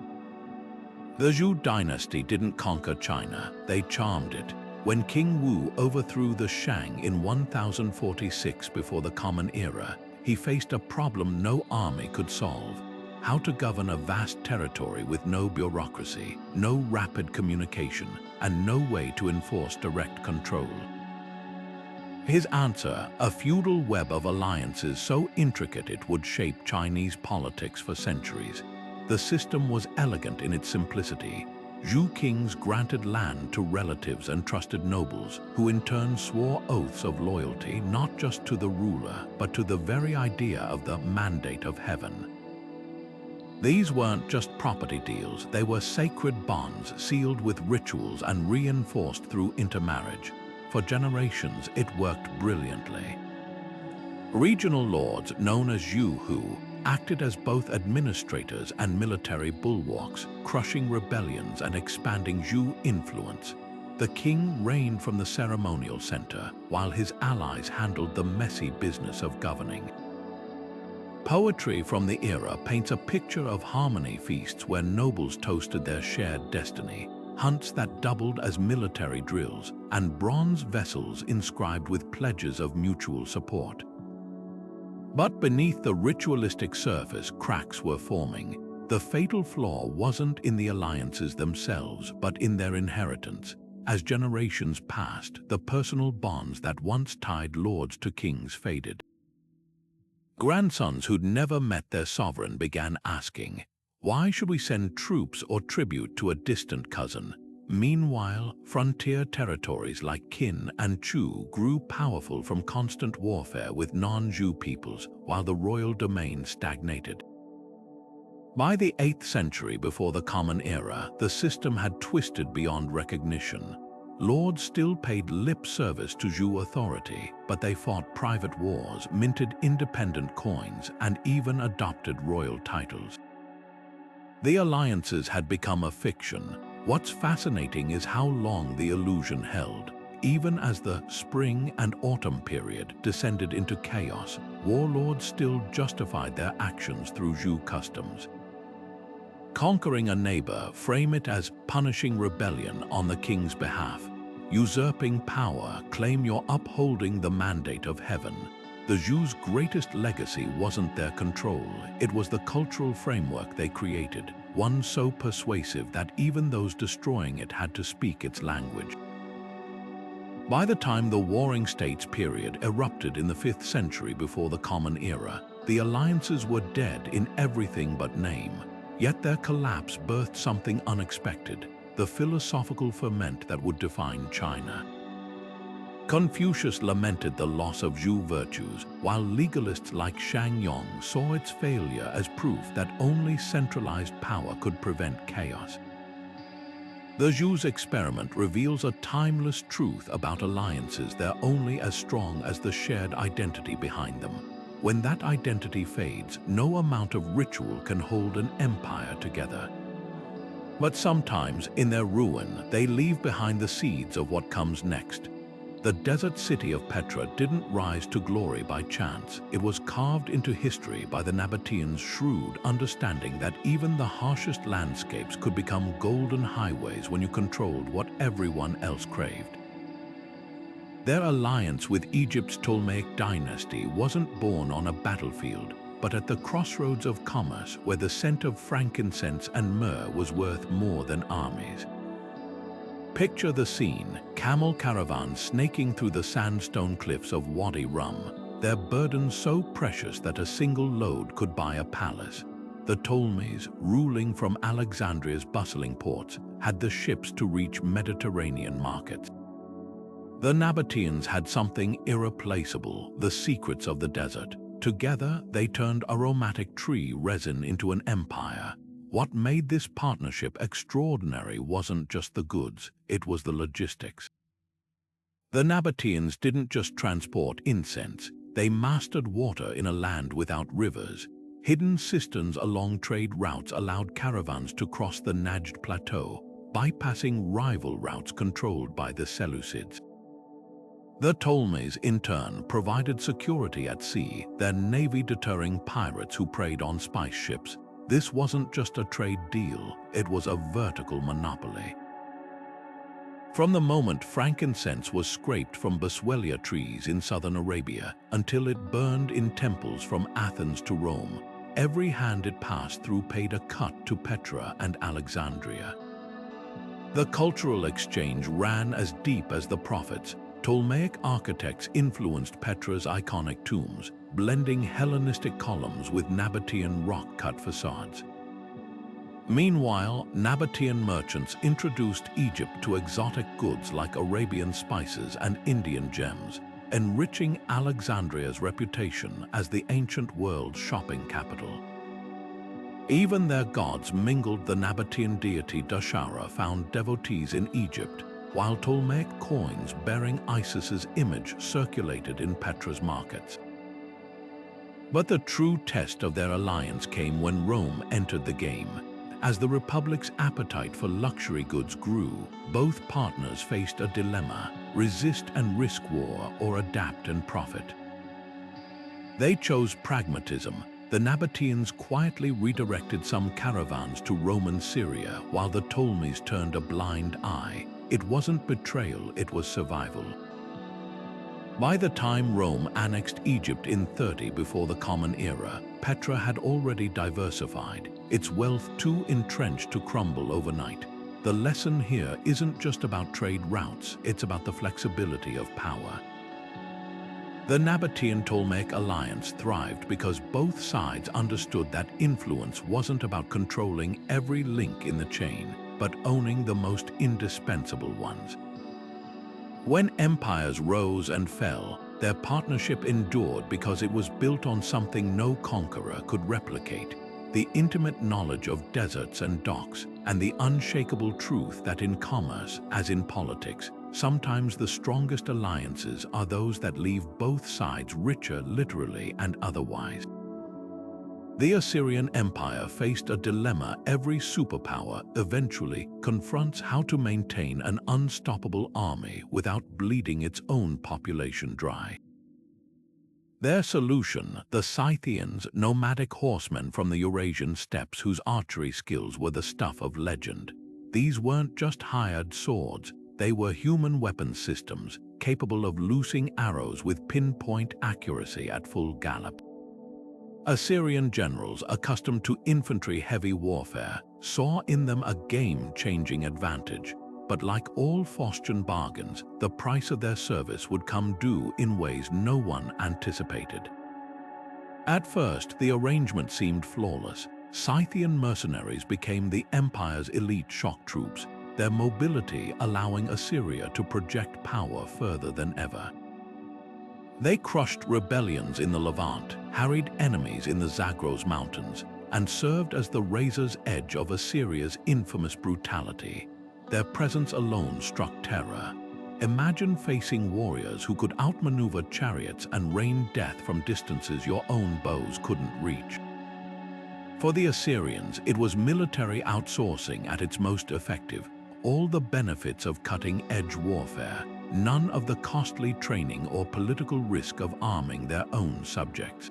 The Zhou dynasty didn't conquer China, they charmed it. When King Wu overthrew the Shang in 1046 before the Common Era, he faced a problem no army could solve: how to govern a vast territory with no bureaucracy, no rapid communication, and no way to enforce direct control. His answer, a feudal web of alliances so intricate it would shape Chinese politics for centuries. The system was elegant in its simplicity. Zhou kings granted land to relatives and trusted nobles, who in turn swore oaths of loyalty not just to the ruler, but to the very idea of the mandate of heaven. These weren't just property deals, they were sacred bonds sealed with rituals and reinforced through intermarriage. For generations, it worked brilliantly. Regional lords, known as Zhou, acted as both administrators and military bulwarks, crushing rebellions and expanding Zhou influence. The king reigned from the ceremonial center, while his allies handled the messy business of governing. Poetry from the era paints a picture of harmony feasts where nobles toasted their shared destiny, hunts that doubled as military drills, and bronze vessels inscribed with pledges of mutual support. But beneath the ritualistic surface, cracks were forming. The fatal flaw wasn't in the alliances themselves, but in their inheritance. As generations passed, the personal bonds that once tied lords to kings faded. Grandsons who'd never met their sovereign began asking, "Why should we send troops or tribute to a distant cousin?" Meanwhile, frontier territories like Qin and Chu grew powerful from constant warfare with non-Zhou peoples, while the royal domain stagnated. By the 8th century before the Common Era, the system had twisted beyond recognition. Lords still paid lip service to Zhou authority, but they fought private wars, minted independent coins, and even adopted royal titles. The alliances had become a fiction. What's fascinating is how long the illusion held. Even as the spring and autumn period descended into chaos, warlords still justified their actions through Zhou customs. Conquering a neighbor, frame it as punishing rebellion on the king's behalf. Usurping power, claim you're upholding the mandate of heaven. The Zhou's greatest legacy wasn't their control, it was the cultural framework they created, one so persuasive that even those destroying it had to speak its language. By the time the Warring States period erupted in the 5th century before the Common Era, the alliances were dead in everything but name. Yet their collapse birthed something unexpected, the philosophical ferment that would define China. Confucius lamented the loss of Zhou virtues, while legalists like Shang-Yong saw its failure as proof that only centralized power could prevent chaos. The Zhou's experiment reveals a timeless truth about alliances. They're only as strong as the shared identity behind them. When that identity fades, no amount of ritual can hold an empire together. But sometimes, in their ruin, they leave behind the seeds of what comes next. The desert city of Petra didn't rise to glory by chance. It was carved into history by the Nabataeans' shrewd understanding that even the harshest landscapes could become golden highways when you controlled what everyone else craved. Their alliance with Egypt's Ptolemaic dynasty wasn't born on a battlefield, but at the crossroads of commerce where the scent of frankincense and myrrh was worth more than armies. Picture the scene: camel caravans snaking through the sandstone cliffs of Wadi Rum, their burdens so precious that a single load could buy a palace. The Ptolemies, ruling from Alexandria's bustling ports, had the ships to reach Mediterranean markets. The Nabataeans had something irreplaceable: the secrets of the desert. Together, they turned aromatic tree resin into an empire. What made this partnership extraordinary wasn't just the goods, it was the logistics. The Nabataeans didn't just transport incense, they mastered water in a land without rivers. Hidden cisterns along trade routes allowed caravans to cross the Najd Plateau, bypassing rival routes controlled by the Seleucids. The Ptolemies, in turn, provided security at sea, their navy deterring pirates who preyed on spice ships. This wasn't just a trade deal, it was a vertical monopoly. From the moment frankincense was scraped from boswellia trees in southern Arabia until it burned in temples from Athens to Rome, every hand it passed through paid a cut to Petra and Alexandria. The cultural exchange ran as deep as the prophets. Ptolemaic architects influenced Petra's iconic tombs, blending Hellenistic columns with Nabataean rock-cut facades. Meanwhile, Nabataean merchants introduced Egypt to exotic goods like Arabian spices and Indian gems, enriching Alexandria's reputation as the ancient world's shopping capital. Even their gods mingled. The Nabataean deity Dashara found devotees in Egypt, while Ptolemaic coins bearing Isis's image circulated in Petra's markets. But the true test of their alliance came when Rome entered the game. As the Republic's appetite for luxury goods grew, both partners faced a dilemma: resist and risk war, or adapt and profit. They chose pragmatism. The Nabataeans quietly redirected some caravans to Roman Syria, while the Ptolemies turned a blind eye. It wasn't betrayal, it was survival. By the time Rome annexed Egypt in 30 before the Common Era, Petra had already diversified, its wealth too entrenched to crumble overnight. The lesson here isn't just about trade routes, it's about the flexibility of power. The Nabataean-Ptolemaic alliance thrived because both sides understood that influence wasn't about controlling every link in the chain, but owning the most indispensable ones. When empires rose and fell, their partnership endured because it was built on something no conqueror could replicate: the intimate knowledge of deserts and docks, and the unshakable truth that in commerce, as in politics, sometimes the strongest alliances are those that leave both sides richer literally and otherwise. The Assyrian Empire faced a dilemma every superpower eventually confronts: how to maintain an unstoppable army without bleeding its own population dry. Their solution: the Scythians, nomadic horsemen from the Eurasian steppes whose archery skills were the stuff of legend. These weren't just hired swords, they were human weapon systems capable of loosing arrows with pinpoint accuracy at full gallop. Assyrian generals, accustomed to infantry-heavy warfare, saw in them a game-changing advantage. But like all Faustian bargains, the price of their service would come due in ways no one anticipated. At first, the arrangement seemed flawless. Scythian mercenaries became the empire's elite shock troops, their mobility allowing Assyria to project power further than ever. They crushed rebellions in the Levant, harried enemies in the Zagros Mountains, and served as the razor's edge of Assyria's infamous brutality. Their presence alone struck terror. Imagine facing warriors who could outmaneuver chariots and rain death from distances your own bows couldn't reach. For the Assyrians, it was military outsourcing at its most effective. All the benefits of cutting-edge warfare, none of the costly training or political risk of arming their own subjects.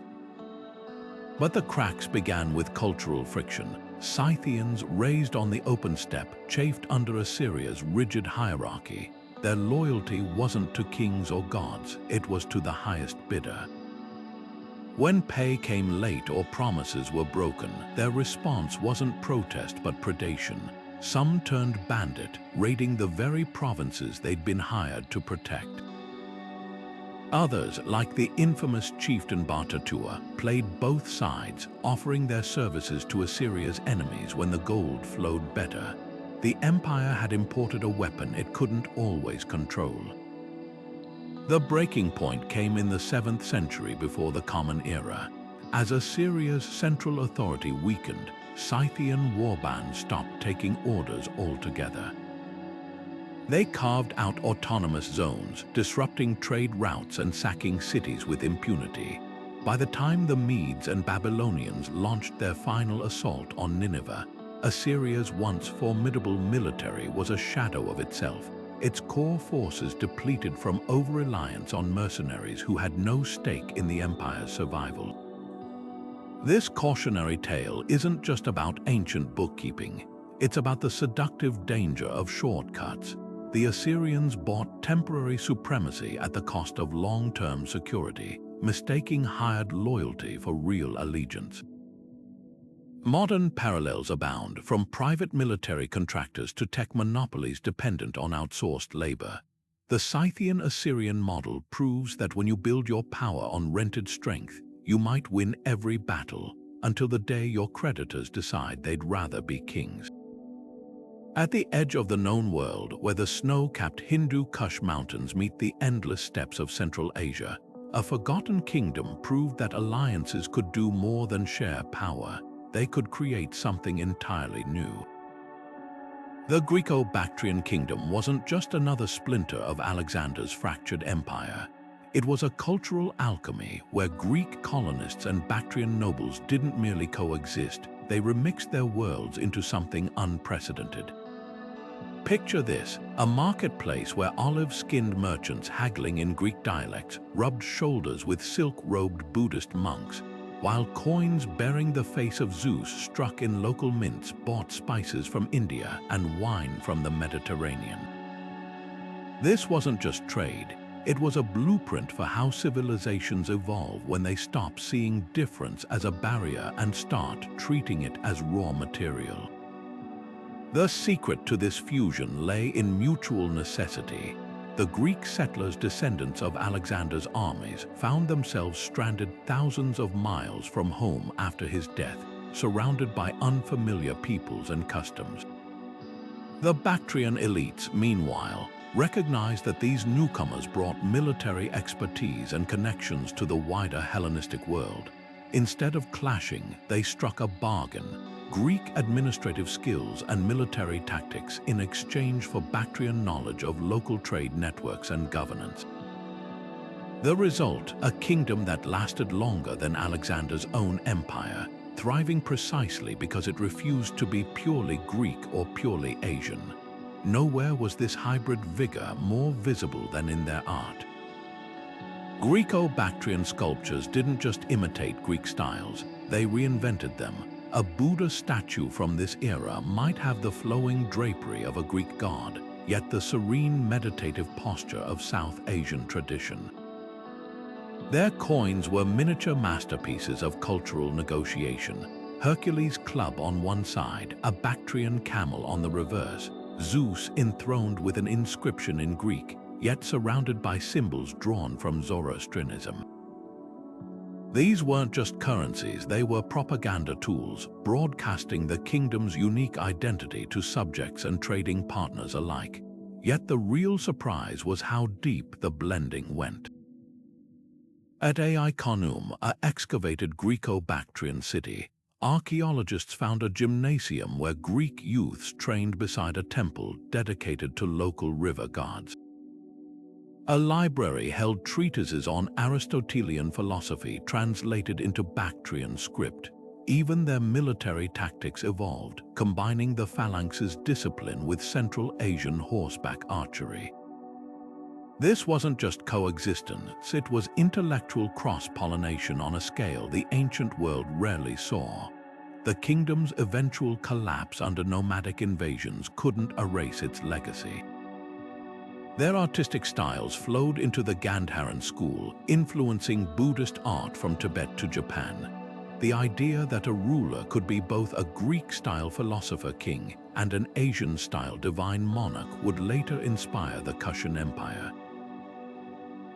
But the cracks began with cultural friction. Scythians, raised on the open steppe, chafed under Assyria's rigid hierarchy. Their loyalty wasn't to kings or gods, it was to the highest bidder. When pay came late or promises were broken, their response wasn't protest but predation. Some turned bandit, raiding the very provinces they'd been hired to protect. Others, like the infamous chieftain Bartatua, played both sides, offering their services to Assyria's enemies when the gold flowed better. The empire had imported a weapon it couldn't always control. The breaking point came in the 7th century before the Common Era. As Assyria's central authority weakened, Scythian warbands stopped taking orders altogether. They carved out autonomous zones, disrupting trade routes and sacking cities with impunity. By the time the Medes and Babylonians launched their final assault on Nineveh, Assyria's once formidable military was a shadow of itself, its core forces depleted from over-reliance on mercenaries who had no stake in the empire's survival. This cautionary tale isn't just about ancient bookkeeping. It's about the seductive danger of shortcuts. The Assyrians bought temporary supremacy at the cost of long-term security, mistaking hired loyalty for real allegiance. Modern parallels abound, from private military contractors to tech monopolies dependent on outsourced labor. The Scythian-Assyrian model proves that when you build your power on rented strength, you might win every battle until the day your creditors decide they'd rather be kings. At the edge of the known world, where the snow-capped Hindu Kush mountains meet the endless steppes of Central Asia, a forgotten kingdom proved that alliances could do more than share power. They could create something entirely new. The Greek-Bactrian kingdom wasn't just another splinter of Alexander's fractured empire. It was a cultural alchemy where Greek colonists and Bactrian nobles didn't merely coexist, they remixed their worlds into something unprecedented. Picture this, a marketplace where olive-skinned merchants haggling in Greek dialects rubbed shoulders with silk-robed Buddhist monks, while coins bearing the face of Zeus struck in local mints bought spices from India and wine from the Mediterranean. This wasn't just trade, it was a blueprint for how civilizations evolve when they stop seeing difference as a barrier and start treating it as raw material. The secret to this fusion lay in mutual necessity. The Greek settlers, descendants of Alexander's armies, found themselves stranded thousands of miles from home after his death, surrounded by unfamiliar peoples and customs. The Bactrian elites, meanwhile, recognized that these newcomers brought military expertise and connections to the wider Hellenistic world. Instead of clashing, they struck a bargain: Greek administrative skills and military tactics in exchange for Bactrian knowledge of local trade networks and governance. The result, a kingdom that lasted longer than Alexander's own empire, thriving precisely because it refused to be purely Greek or purely Asian. Nowhere was this hybrid vigor more visible than in their art. Greco-Bactrian sculptures didn't just imitate Greek styles, they reinvented them. A Buddha statue from this era might have the flowing drapery of a Greek god, yet the serene meditative posture of South Asian tradition. Their coins were miniature masterpieces of cultural negotiation. Hercules' club on one side, a Bactrian camel on the reverse, Zeus enthroned with an inscription in Greek, yet surrounded by symbols drawn from Zoroastrianism. These weren't just currencies, they were propaganda tools, broadcasting the kingdom's unique identity to subjects and trading partners alike. Yet the real surprise was how deep the blending went. At Achaemenid, an excavated Greco-Bactrian city, archaeologists found a gymnasium where Greek youths trained beside a temple dedicated to local river gods. A library held treatises on Aristotelian philosophy translated into Bactrian script. Even their military tactics evolved, combining the phalanx's discipline with Central Asian horseback archery. This wasn't just coexistence, it was intellectual cross-pollination on a scale the ancient world rarely saw. The kingdom's eventual collapse under nomadic invasions couldn't erase its legacy. Their artistic styles flowed into the Gandharan school, influencing Buddhist art from Tibet to Japan. The idea that a ruler could be both a Greek-style philosopher king and an Asian-style divine monarch would later inspire the Kushan Empire.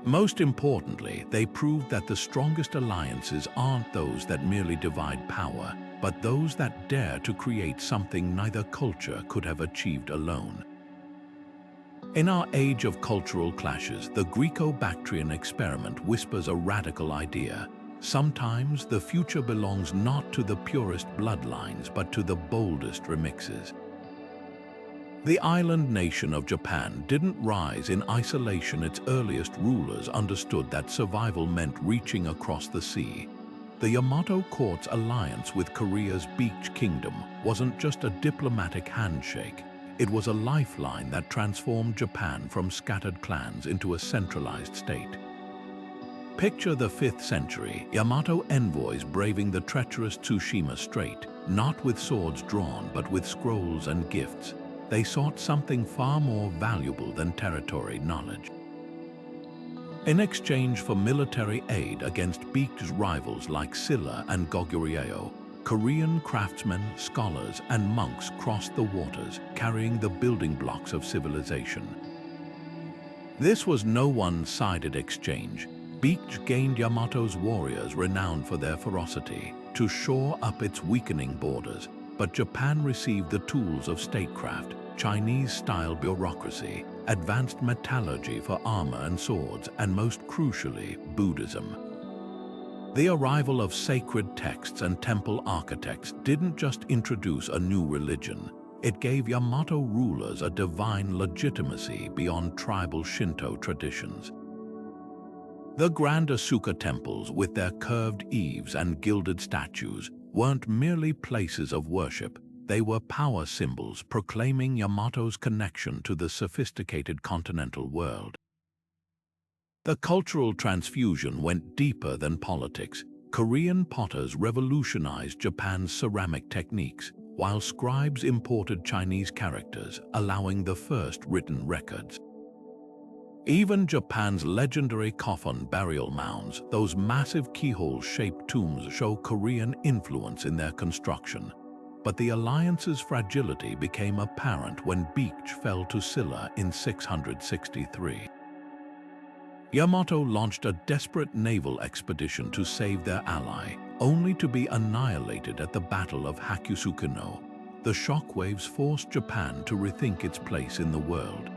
Most importantly, they proved that the strongest alliances aren't those that merely divide power, but those that dare to create something neither culture could have achieved alone. In our age of cultural clashes, the Greco-Bactrian experiment whispers a radical idea. Sometimes the future belongs not to the purest bloodlines, but to the boldest remixes. The island nation of Japan didn't rise in isolation. Its earliest rulers understood that survival meant reaching across the sea. The Yamato court's alliance with Korea's beach kingdom wasn't just a diplomatic handshake. It was a lifeline that transformed Japan from scattered clans into a centralized state. Picture the 5th century, Yamato envoys braving the treacherous Tsushima Strait, not with swords drawn but with scrolls and gifts. They sought something far more valuable than territory knowledge. In exchange for military aid against beach rivals like Silla and Goguryeo, Korean craftsmen, scholars, and monks crossed the waters, carrying the building blocks of civilization. This was no one-sided exchange. Beach gained Yamato's warriors renowned for their ferocity to shore up its weakening borders, but Japan received the tools of statecraft, Chinese-style bureaucracy, advanced metallurgy for armor and swords, and most crucially, Buddhism. The arrival of sacred texts and temple architects didn't just introduce a new religion, it gave Yamato rulers a divine legitimacy beyond tribal Shinto traditions. The grand Asuka temples, with their curved eaves and gilded statues, weren't merely places of worship, they were power symbols proclaiming Yamato's connection to the sophisticated continental world. The cultural transfusion went deeper than politics. Korean potters revolutionized Japan's ceramic techniques, while scribes imported Chinese characters, allowing the first written records. Even Japan's legendary coffin burial mounds, those massive keyhole-shaped tombs, show Korean influence in their construction. But the alliance's fragility became apparent when Beech fell to Silla in 663. Yamato launched a desperate naval expedition to save their ally, only to be annihilated at the Battle of Hakusukino. The shockwaves forced Japan to rethink its place in the world.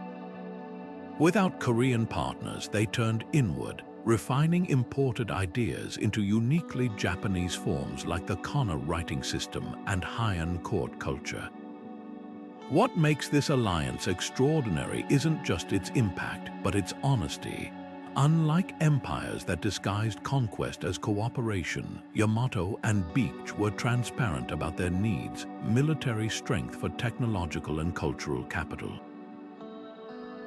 Without Korean partners, they turned inward, refining imported ideas into uniquely Japanese forms like the kana writing system and Heian court culture. What makes this alliance extraordinary isn't just its impact, but its honesty. Unlike empires that disguised conquest as cooperation, Yamato and Beech were transparent about their needs, military strength for technological and cultural capital.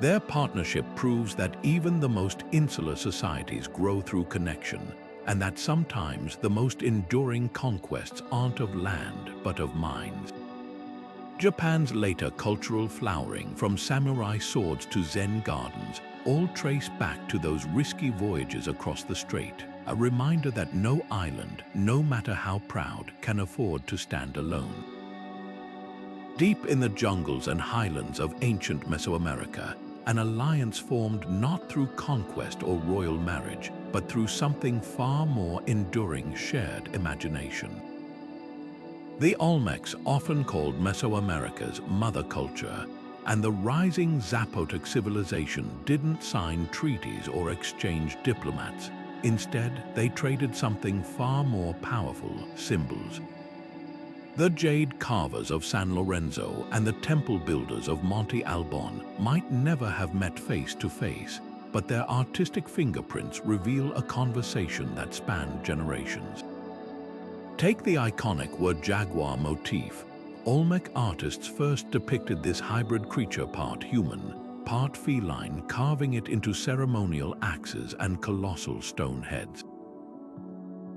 Their partnership proves that even the most insular societies grow through connection, and that sometimes the most enduring conquests aren't of land, but of minds. Japan's later cultural flowering, from samurai swords to Zen gardens, all trace back to those risky voyages across the strait, a reminder that no island, no matter how proud, can afford to stand alone. Deep in the jungles and highlands of ancient Mesoamerica, an alliance formed not through conquest or royal marriage, but through something far more enduring: shared imagination. The Olmecs, often called Mesoamerica's mother culture, and the rising Zapotec civilization didn't sign treaties or exchange diplomats. Instead, they traded something far more powerful: symbols. The jade carvers of San Lorenzo and the temple builders of Monte Albon might never have met face to face, but their artistic fingerprints reveal a conversation that spanned generations. Take the iconic word jaguar motif. Olmec artists first depicted this hybrid creature, part human, part feline, carving it into ceremonial axes and colossal stone heads.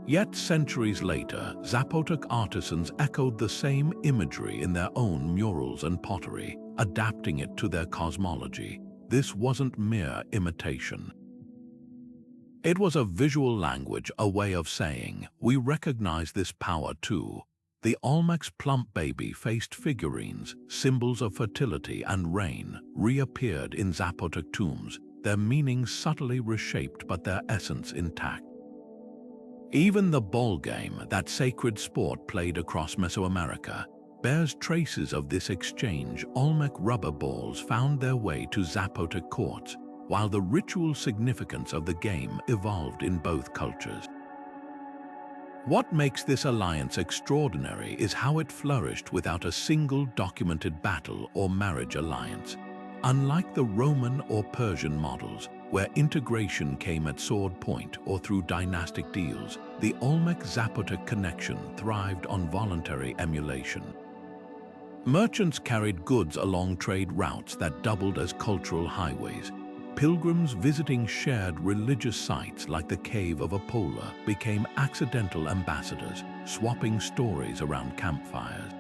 Yet centuries later, Zapotec artisans echoed the same imagery in their own murals and pottery, adapting it to their cosmology. This wasn't mere imitation. It was a visual language, a way of saying, we recognize this power too. The Olmec's plump baby-faced figurines, symbols of fertility and rain, reappeared in Zapotec tombs, their meanings subtly reshaped but their essence intact. Even the ball game, that sacred sport played across Mesoamerica, bears traces of this exchange. Olmec rubber balls found their way to Zapotec courts, while the ritual significance of the game evolved in both cultures. What makes this alliance extraordinary is how it flourished without a single documented battle or marriage alliance. Unlike the Roman or Persian models, where integration came at sword point or through dynastic deals, the Olmec-Zapotec connection thrived on voluntary emulation. Merchants carried goods along trade routes that doubled as cultural highways. Pilgrims visiting shared religious sites like the Cave of Apollo became accidental ambassadors, swapping stories around campfires.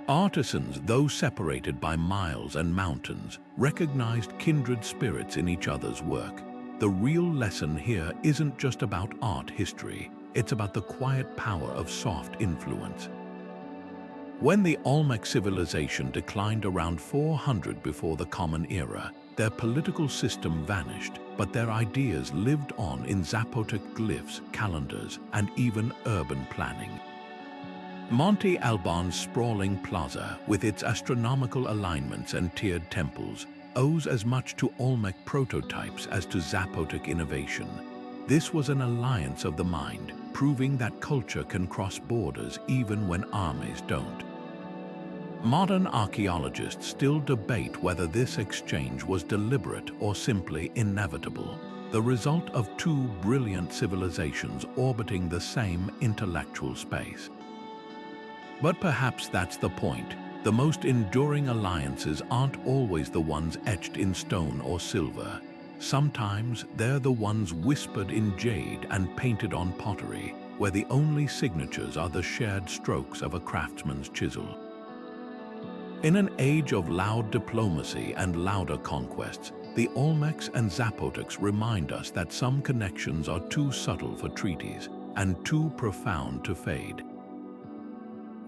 Artisans, though separated by miles and mountains, recognized kindred spirits in each other's work. The real lesson here isn't just about art history, it's about the quiet power of soft influence. When the Olmec civilization declined around 400 before the Common Era, their political system vanished, but their ideas lived on in Zapotec glyphs, calendars, and even urban planning. Monte Alban's sprawling plaza, with its astronomical alignments and tiered temples, owes as much to Olmec prototypes as to Zapotec innovation. This was an alliance of the mind, proving that culture can cross borders even when armies don't. Modern archaeologists still debate whether this exchange was deliberate or simply inevitable, the result of two brilliant civilizations orbiting the same intellectual space. But perhaps that's the point. The most enduring alliances aren't always the ones etched in stone or silver. Sometimes they're the ones whispered in jade and painted on pottery, where the only signatures are the shared strokes of a craftsman's chisel. In an age of loud diplomacy and louder conquests, the Olmecs and Zapotecs remind us that some connections are too subtle for treaties and too profound to fade.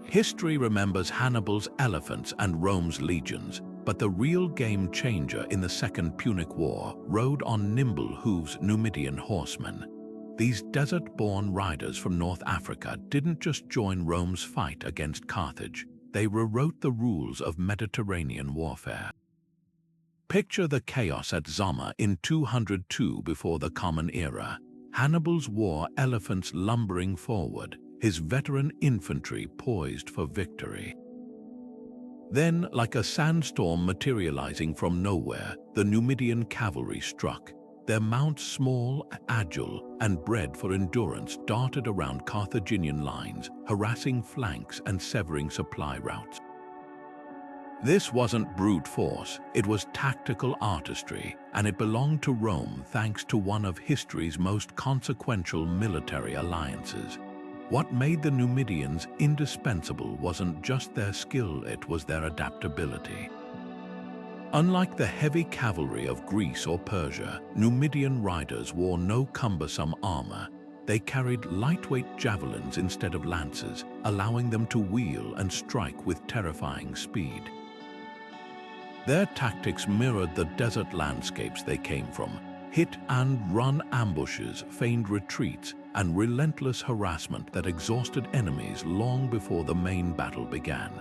History remembers Hannibal's elephants and Rome's legions, but the real game changer in the Second Punic War rode on nimble hooves Numidian horsemen. These desert-born riders from North Africa didn't just join Rome's fight against Carthage, they rewrote the rules of Mediterranean warfare. Picture the chaos at Zama in 202 before the Common Era. Hannibal's war elephants lumbering forward, his veteran infantry poised for victory. Then, like a sandstorm materializing from nowhere, the Numidian cavalry struck. Their mounts, small, agile, and bred for endurance, darted around Carthaginian lines, harassing flanks and severing supply routes. This wasn't brute force, it was tactical artistry, and it belonged to Rome thanks to one of history's most consequential military alliances. What made the Numidians indispensable wasn't just their skill, it was their adaptability. Unlike the heavy cavalry of Greece or Persia, Numidian riders wore no cumbersome armor. They carried lightweight javelins instead of lances, allowing them to wheel and strike with terrifying speed. Their tactics mirrored the desert landscapes they came from: hit-and-run ambushes, feigned retreats, and relentless harassment that exhausted enemies long before the main battle began.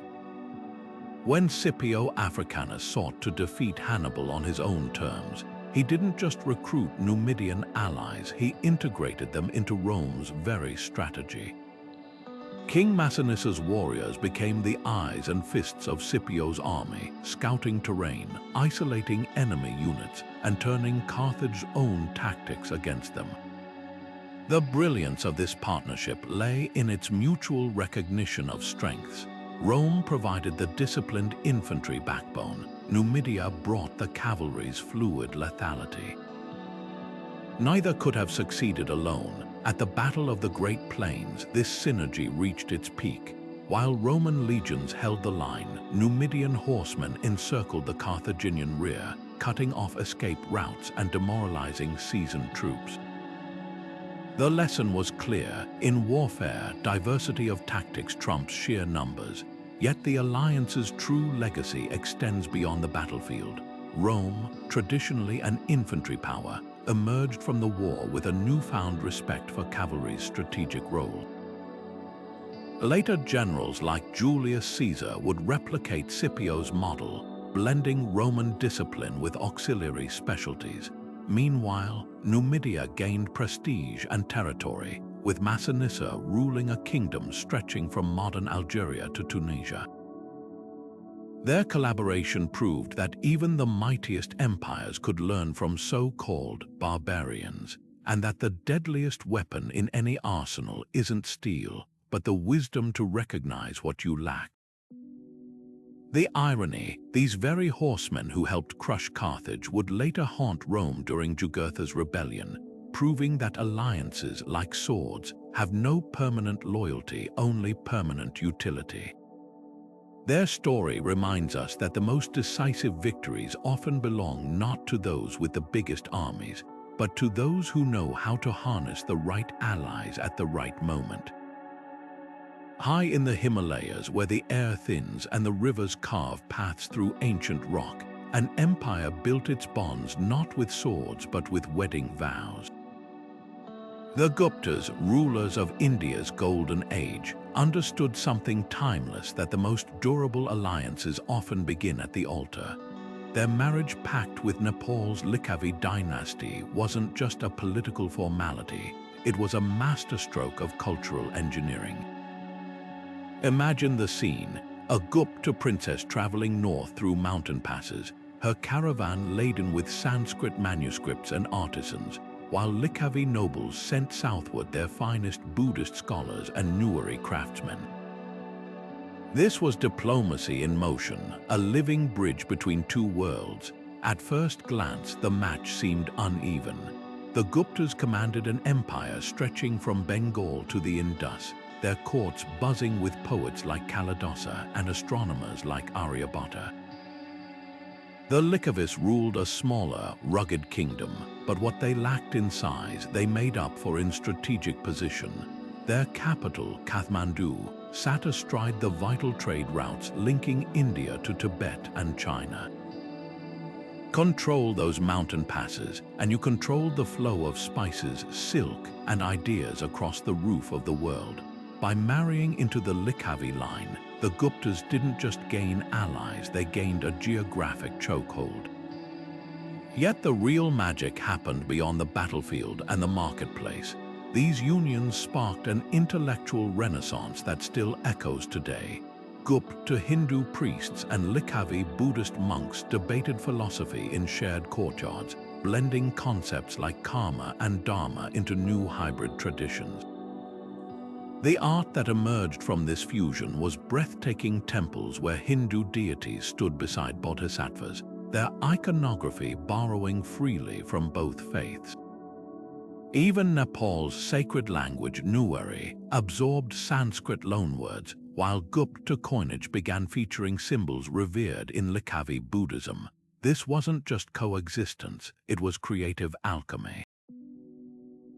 When Scipio Africanus sought to defeat Hannibal on his own terms, he didn't just recruit Numidian allies, he integrated them into Rome's very strategy. King Masinissar's warriors became the eyes and fists of Scipio's army, scouting terrain, isolating enemy units, and turning Carthage's own tactics against them. The brilliance of this partnership lay in its mutual recognition of strengths. Rome provided the disciplined infantry backbone. Numidia brought the cavalry's fluid lethality. Neither could have succeeded alone. At the Battle of the Great Plains, this synergy reached its peak. While Roman legions held the line, Numidian horsemen encircled the Carthaginian rear, cutting off escape routes and demoralizing seasoned troops. The lesson was clear. In warfare, diversity of tactics trumps sheer numbers. Yet the alliance's true legacy extends beyond the battlefield. Rome, traditionally an infantry power, emerged from the war with a newfound respect for cavalry's strategic role. Later generals like Julius Caesar would replicate Scipio's model, blending Roman discipline with auxiliary specialties. Meanwhile, Numidia gained prestige and territory, with Masinissar ruling a kingdom stretching from modern Algeria to Tunisia. Their collaboration proved that even the mightiest empires could learn from so-called barbarians, and that the deadliest weapon in any arsenal isn't steel, but the wisdom to recognize what you lack. The irony, these very horsemen who helped crush Carthage would later haunt Rome during Jugurtha's rebellion, proving that alliances, like swords, have no permanent loyalty, only permanent utility. Their story reminds us that the most decisive victories often belong not to those with the biggest armies, but to those who know how to harness the right allies at the right moment. High in the Himalayas, where the air thins and the rivers carve paths through ancient rock, an empire built its bonds not with swords but with wedding vows. The Guptas, rulers of India's golden age, understood something timeless, that the most durable alliances often begin at the altar. Their marriage pact with Nepal's Lichavi dynasty wasn't just a political formality, it was a masterstroke of cultural engineering. Imagine the scene: a Gupta princess traveling north through mountain passes, her caravan laden with Sanskrit manuscripts and artisans, while Lichavi nobles sent southward their finest Buddhist scholars and Newari craftsmen. This was diplomacy in motion, a living bridge between two worlds. At first glance, the match seemed uneven. The Guptas commanded an empire stretching from Bengal to the Indus, their courts buzzing with poets like Kalidasa and astronomers like Aryabhatta. The Lichavis ruled a smaller, rugged kingdom, but what they lacked in size, they made up for in strategic position. Their capital, Kathmandu, sat astride the vital trade routes linking India to Tibet and China. Control those mountain passes, and you controlled the flow of spices, silk, and ideas across the roof of the world. By marrying into the Lichavi line, the Guptas didn't just gain allies, they gained a geographic chokehold. Yet the real magic happened beyond the battlefield and the marketplace. These unions sparked an intellectual renaissance that still echoes today. Gupta Hindu priests and Lichavi Buddhist monks debated philosophy in shared courtyards, blending concepts like karma and dharma into new hybrid traditions. The art that emerged from this fusion was breathtaking temples where Hindu deities stood beside bodhisattvas, their iconography borrowing freely from both faiths. Even Nepal's sacred language, Newari, absorbed Sanskrit loanwords, while Gupta coinage began featuring symbols revered in Lichavi Buddhism. This wasn't just coexistence, it was creative alchemy.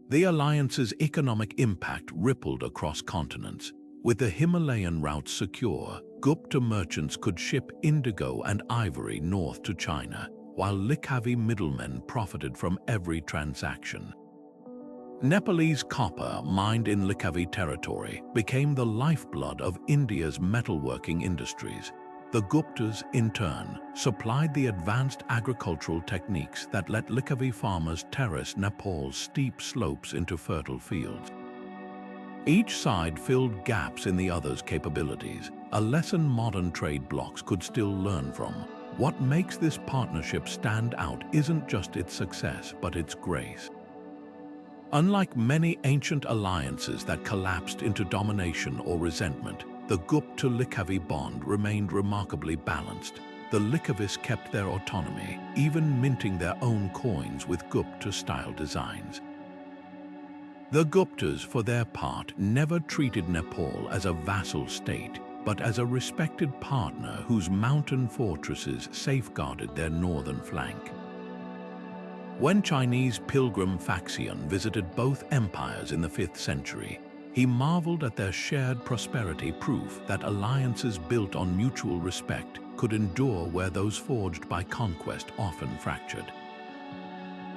The alliance's economic impact rippled across continents. With the Himalayan route secure, Gupta merchants could ship indigo and ivory north to China, while Lichavi middlemen profited from every transaction. Nepalese copper, mined in Lichavi territory, became the lifeblood of India's metalworking industries. The Guptas, in turn, supplied the advanced agricultural techniques that let Lichavi farmers terrace Nepal's steep slopes into fertile fields. Each side filled gaps in the other's capabilities, a lesson modern trade blocs could still learn from. What makes this partnership stand out isn't just its success, but its grace. Unlike many ancient alliances that collapsed into domination or resentment, the Gupta-Likavi bond remained remarkably balanced. The Likavis kept their autonomy, even minting their own coins with Gupta-style designs. The Guptas, for their part, never treated Nepal as a vassal state, but as a respected partner whose mountain fortresses safeguarded their northern flank. When Chinese pilgrim Faxian visited both empires in the 5th century, he marveled at their shared prosperity, proof that alliances built on mutual respect could endure where those forged by conquest often fractured.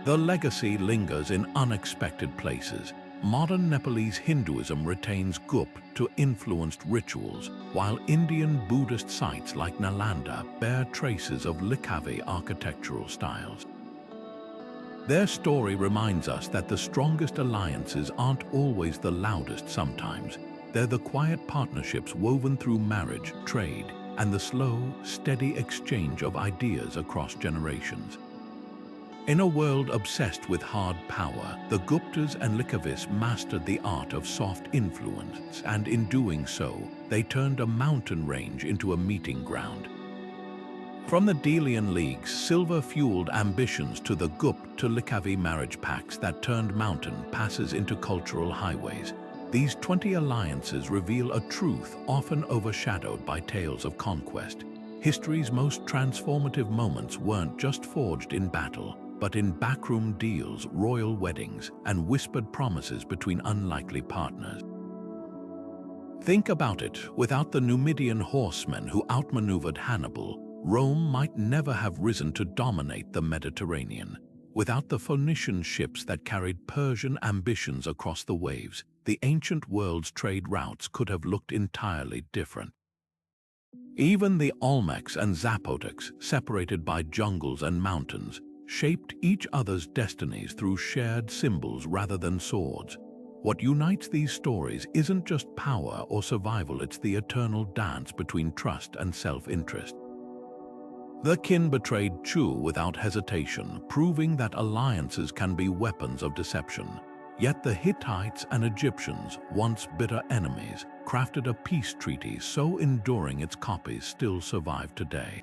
The legacy lingers in unexpected places. Modern Nepalese Hinduism retains Gupta-influenced rituals, while Indian Buddhist sites like Nalanda bear traces of Likavi architectural styles. Their story reminds us that the strongest alliances aren't always the loudest sometimes. They're the quiet partnerships woven through marriage, trade, and the slow, steady exchange of ideas across generations. In a world obsessed with hard power, the Guptas and Likavis mastered the art of soft influence, and in doing so, they turned a mountain range into a meeting ground. From the Delian Leagues' silver-fueled ambitions to the Gupta-Likavi marriage pacts that turned mountain passes into cultural highways, these 20 alliances reveal a truth often overshadowed by tales of conquest. History's most transformative moments weren't just forged in battle, but in backroom deals, royal weddings, and whispered promises between unlikely partners. Think about it, without the Numidian horsemen who outmaneuvered Hannibal, Rome might never have risen to dominate the Mediterranean. Without the Phoenician ships that carried Persian ambitions across the waves, the ancient world's trade routes could have looked entirely different. Even the Olmecs and Zapotecs, separated by jungles and mountains, shaped each other's destinies through shared symbols rather than swords. What unites these stories isn't just power or survival, it's the eternal dance between trust and self-interest. The Qin betrayed Chu without hesitation, proving that alliances can be weapons of deception. Yet the Hittites and Egyptians, once bitter enemies, crafted a peace treaty so enduring its copies still survive today.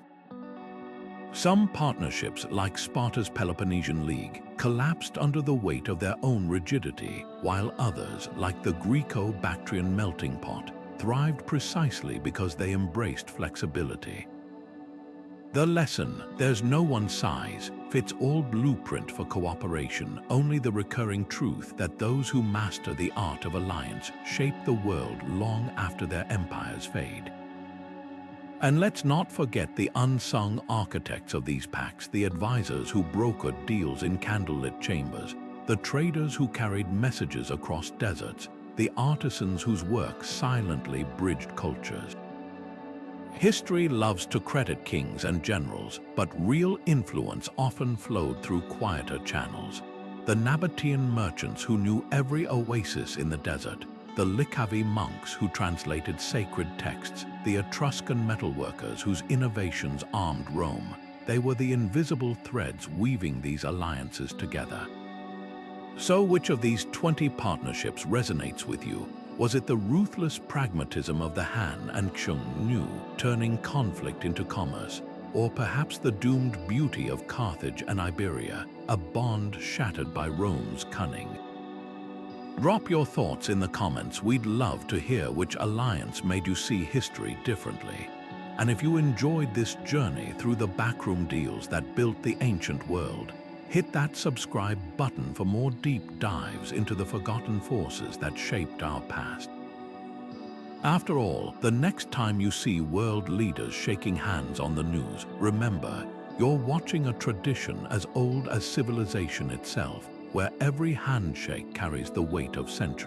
Some partnerships, like Sparta's Peloponnesian League, collapsed under the weight of their own rigidity, while others, like the Greek-Bactrian melting pot, thrived precisely because they embraced flexibility. The lesson: there's no one-size-fits-all blueprint for cooperation, only the recurring truth that those who master the art of alliance shape the world long after their empires fade. And let's not forget the unsung architects of these pacts, the advisors who brokered deals in candlelit chambers, the traders who carried messages across deserts, the artisans whose work silently bridged cultures. History loves to credit kings and generals, but real influence often flowed through quieter channels. The Nabataean merchants who knew every oasis in the desert, the Likavi monks who translated sacred texts, the Etruscan metalworkers whose innovations armed Rome. They were the invisible threads weaving these alliances together. So which of these 20 partnerships resonates with you? Was it the ruthless pragmatism of the Han and Chung-New, turning conflict into commerce? Or perhaps the doomed beauty of Carthage and Iberia, a bond shattered by Rome's cunning? Drop your thoughts in the comments. We'd love to hear which alliance made you see history differently. And if you enjoyed this journey through the backroom deals that built the ancient world, hit that subscribe button for more deep dives into the forgotten forces that shaped our past. After all, the next time you see world leaders shaking hands on the news, remember, you're watching a tradition as old as civilization itself, where every handshake carries the weight of centuries.